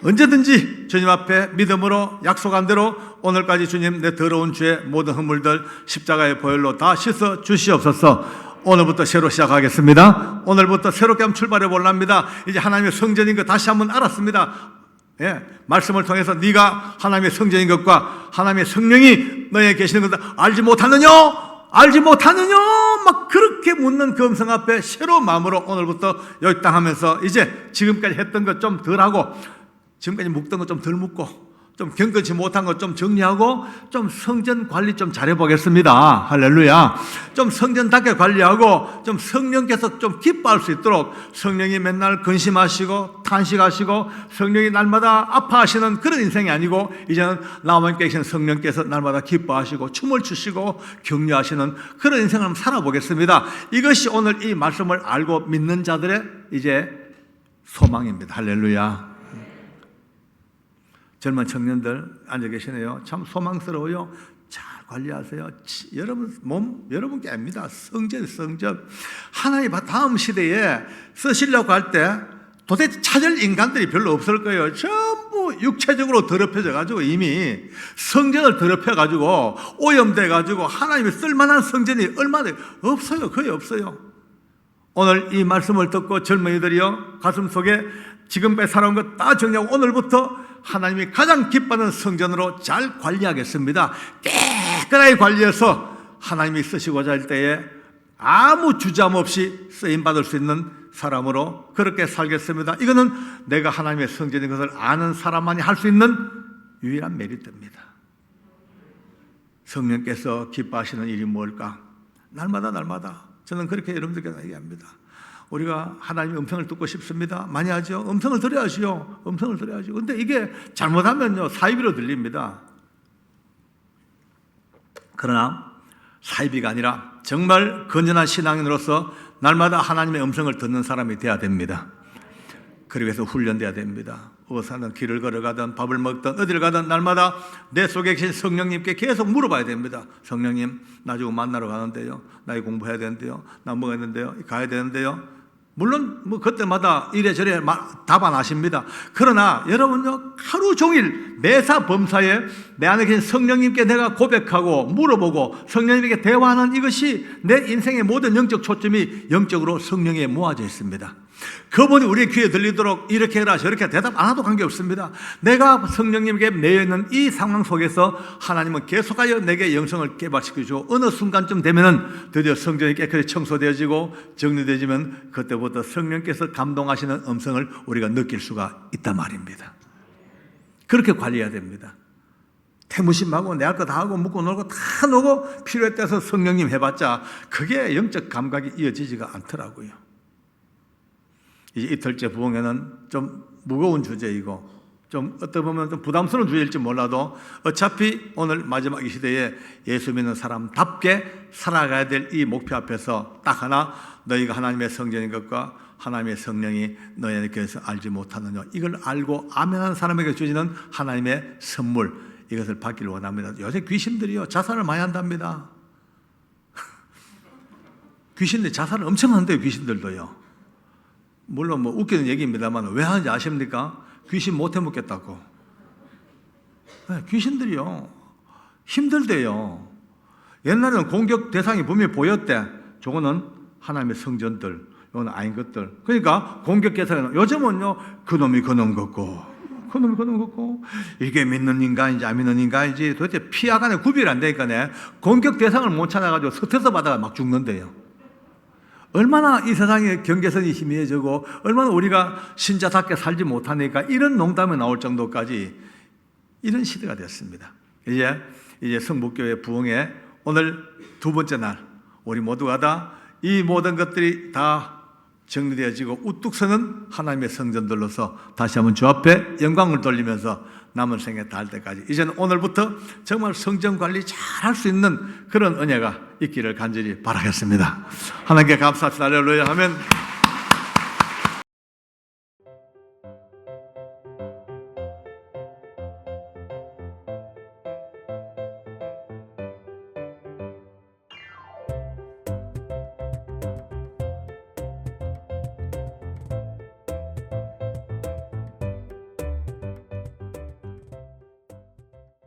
언제든지 주님 앞에 믿음으로 약속한 대로 오늘까지 주님, 내 더러운 죄 모든 허물들 십자가의 보혈로 다 씻어 주시옵소서. 오늘부터 새로 시작하겠습니다. 오늘부터 새롭게 한번 출발해 볼랍니다. 이제 하나님의 성전인 것 다시 한번 알았습니다. 말씀을 통해서 네가 하나님의 성전인 것과 하나님의 성령이 너에 계시는 것을 알지 못하느냐? 막 그렇게 묻는 그 음성 앞에 새로운 마음으로 오늘부터 여기 땅 하면서 이제 지금까지 했던 것 좀 덜하고, 지금까지 묵던 것 좀 덜 묵고, 좀 경건치 못한 것 좀 정리하고, 좀 성전 관리 좀 잘해보겠습니다. 할렐루야. 좀 성전답게 관리하고, 좀 성령께서 좀 기뻐할 수 있도록, 성령이 맨날 근심하시고 탄식하시고 성령이 날마다 아파하시는 그런 인생이 아니고, 이제는 나와 함께 계신 성령께서 날마다 기뻐하시고 춤을 추시고 격려하시는 그런 인생을 한번 살아보겠습니다. 이것이 오늘 이 말씀을 알고 믿는 자들의 이제 소망입니다. 할렐루야. 젊은 청년들 앉아 계시네요. 참 소망스러워요. 잘 관리하세요. 여러분께 아닙니다. 성전. 하나님 다음 시대에 쓰시려고 할 때 도대체 찾을 인간들이 별로 없을 거예요. 전부 육체적으로 더럽혀져 가지고, 이미 성전을 더럽혀 가지고 오염돼 가지고 하나님이 쓸만한 성전이 얼마나 없어요. 거의 없어요. 오늘 이 말씀을 듣고 젊은이들이요, 가슴 속에 지금까지 살아온 것 다 정리하고 오늘부터 하나님이 가장 기뻐하는 성전으로 잘 관리하겠습니다. 깨끗하게 관리해서 하나님이 쓰시고자 할 때에 아무 주저함 없이 쓰임받을 수 있는 사람으로 그렇게 살겠습니다. 이거는 내가 하나님의 성전인 것을 아는 사람만이 할 수 있는 유일한 메리트입니다. 성령께서 기뻐하시는 일이 뭘까? 날마다 저는 그렇게 여러분들께 얘기합니다. 우리가 하나님의 음성을 듣고 싶습니다. 많이 하죠. 음성을 들어야지요. 근데 이게 잘못하면요, 사이비로 들립니다. 그러나 사이비가 아니라 정말 건전한 신앙인으로서 날마다 하나님의 음성을 듣는 사람이 돼야 됩니다. 그러기 위해서 훈련돼야 됩니다. 어디서든 길을 걸어가든 밥을 먹든 어디를 가든 날마다 내 속에 계신 성령님께 계속 물어봐야 됩니다. 성령님, 나 지금 만나러 가는데요, 나 이 공부해야 되는데요, 나 뭐가 있는데요, 가야 되는데요. 물론 그때마다 이래저래 답 안 하십니다. 그러나 여러분요, 하루 종일 매사 범사에 내 안에 계신 성령님께 내가 고백하고 물어보고 성령님에게 대화하는, 이것이 내 인생의 모든 영적 초점이 영적으로 성령에 모아져 있습니다. 그분이 우리 귀에 들리도록 이렇게 해라 저렇게 대답 안 해도 관계없습니다. 내가 성령님에게 내어 있는 이 상황 속에서 하나님은 계속하여 내게 영성을 개발시켜주고 어느 순간쯤 되면은 드디어 성전이 깨끗이 청소되어지고 정리되어지면 그때부터 성령께서 감동하시는 음성을 우리가 느낄 수가 있단 말입니다. 그렇게 관리해야 됩니다. 태무심하고 내 할 거 다 하고 묻고 놀고 다 놀고 필요에 따라서 성령님 해봤자 그게 영적 감각이 이어지지가 않더라고요. 이제 이틀째 부흥회는 좀 무거운 주제이고 좀 어떻게 보면 좀 부담스러운 주제일지 몰라도 어차피 오늘 마지막 이 시대에 예수 믿는 사람답게 살아가야 될 이 목표 앞에서 딱 하나, 너희가 하나님의 성전인 것과 하나님의 성령이 너희에게서 알지 못하느냐, 이걸 알고 아멘하는 사람에게 주시는 하나님의 선물, 이것을 받기를 원합니다. 요새 귀신들이요 자살을 많이 한답니다. 귀신들이 자살을 엄청 한대요. 귀신들도요. 물론 뭐 웃기는 얘기입니다만 왜 하는지 아십니까? 귀신 못 해먹겠다고. 네, 귀신들이요 힘들대요. 옛날에는 공격 대상이 분명히 보였대. 저거는 하나님의 성전들, 이건 아닌 것들. 그러니까 공격 대상은 요즘은요 그놈이 그놈 같고 그놈이 그놈 같고 이게 믿는 인간인지 안 믿는 인간인지 도대체 피하 간에 구별이 안 되니까 공격 대상을 못 찾아가지고 스트레스 받아가 막 죽는데요. 얼마나 이 세상의 경계선이 희미해지고 얼마나 우리가 신자답게 살지 못하니까 이런 농담이 나올 정도까지 이런 시대가 됐습니다. 이제 성북교회 부흥회 오늘 두 번째 날, 우리 모두가 다 이 모든 것들이 다 정리되어지고 우뚝 서는 하나님의 성전들로서 다시 한번 주 앞에 영광을 돌리면서 남은 생에 닿을 때까지 이제는 오늘부터 정말 성전 관리 잘 할 수 있는 그런 은혜가 있기를 간절히 바라겠습니다. 하나님께 감사합니다. 할렐루야 하면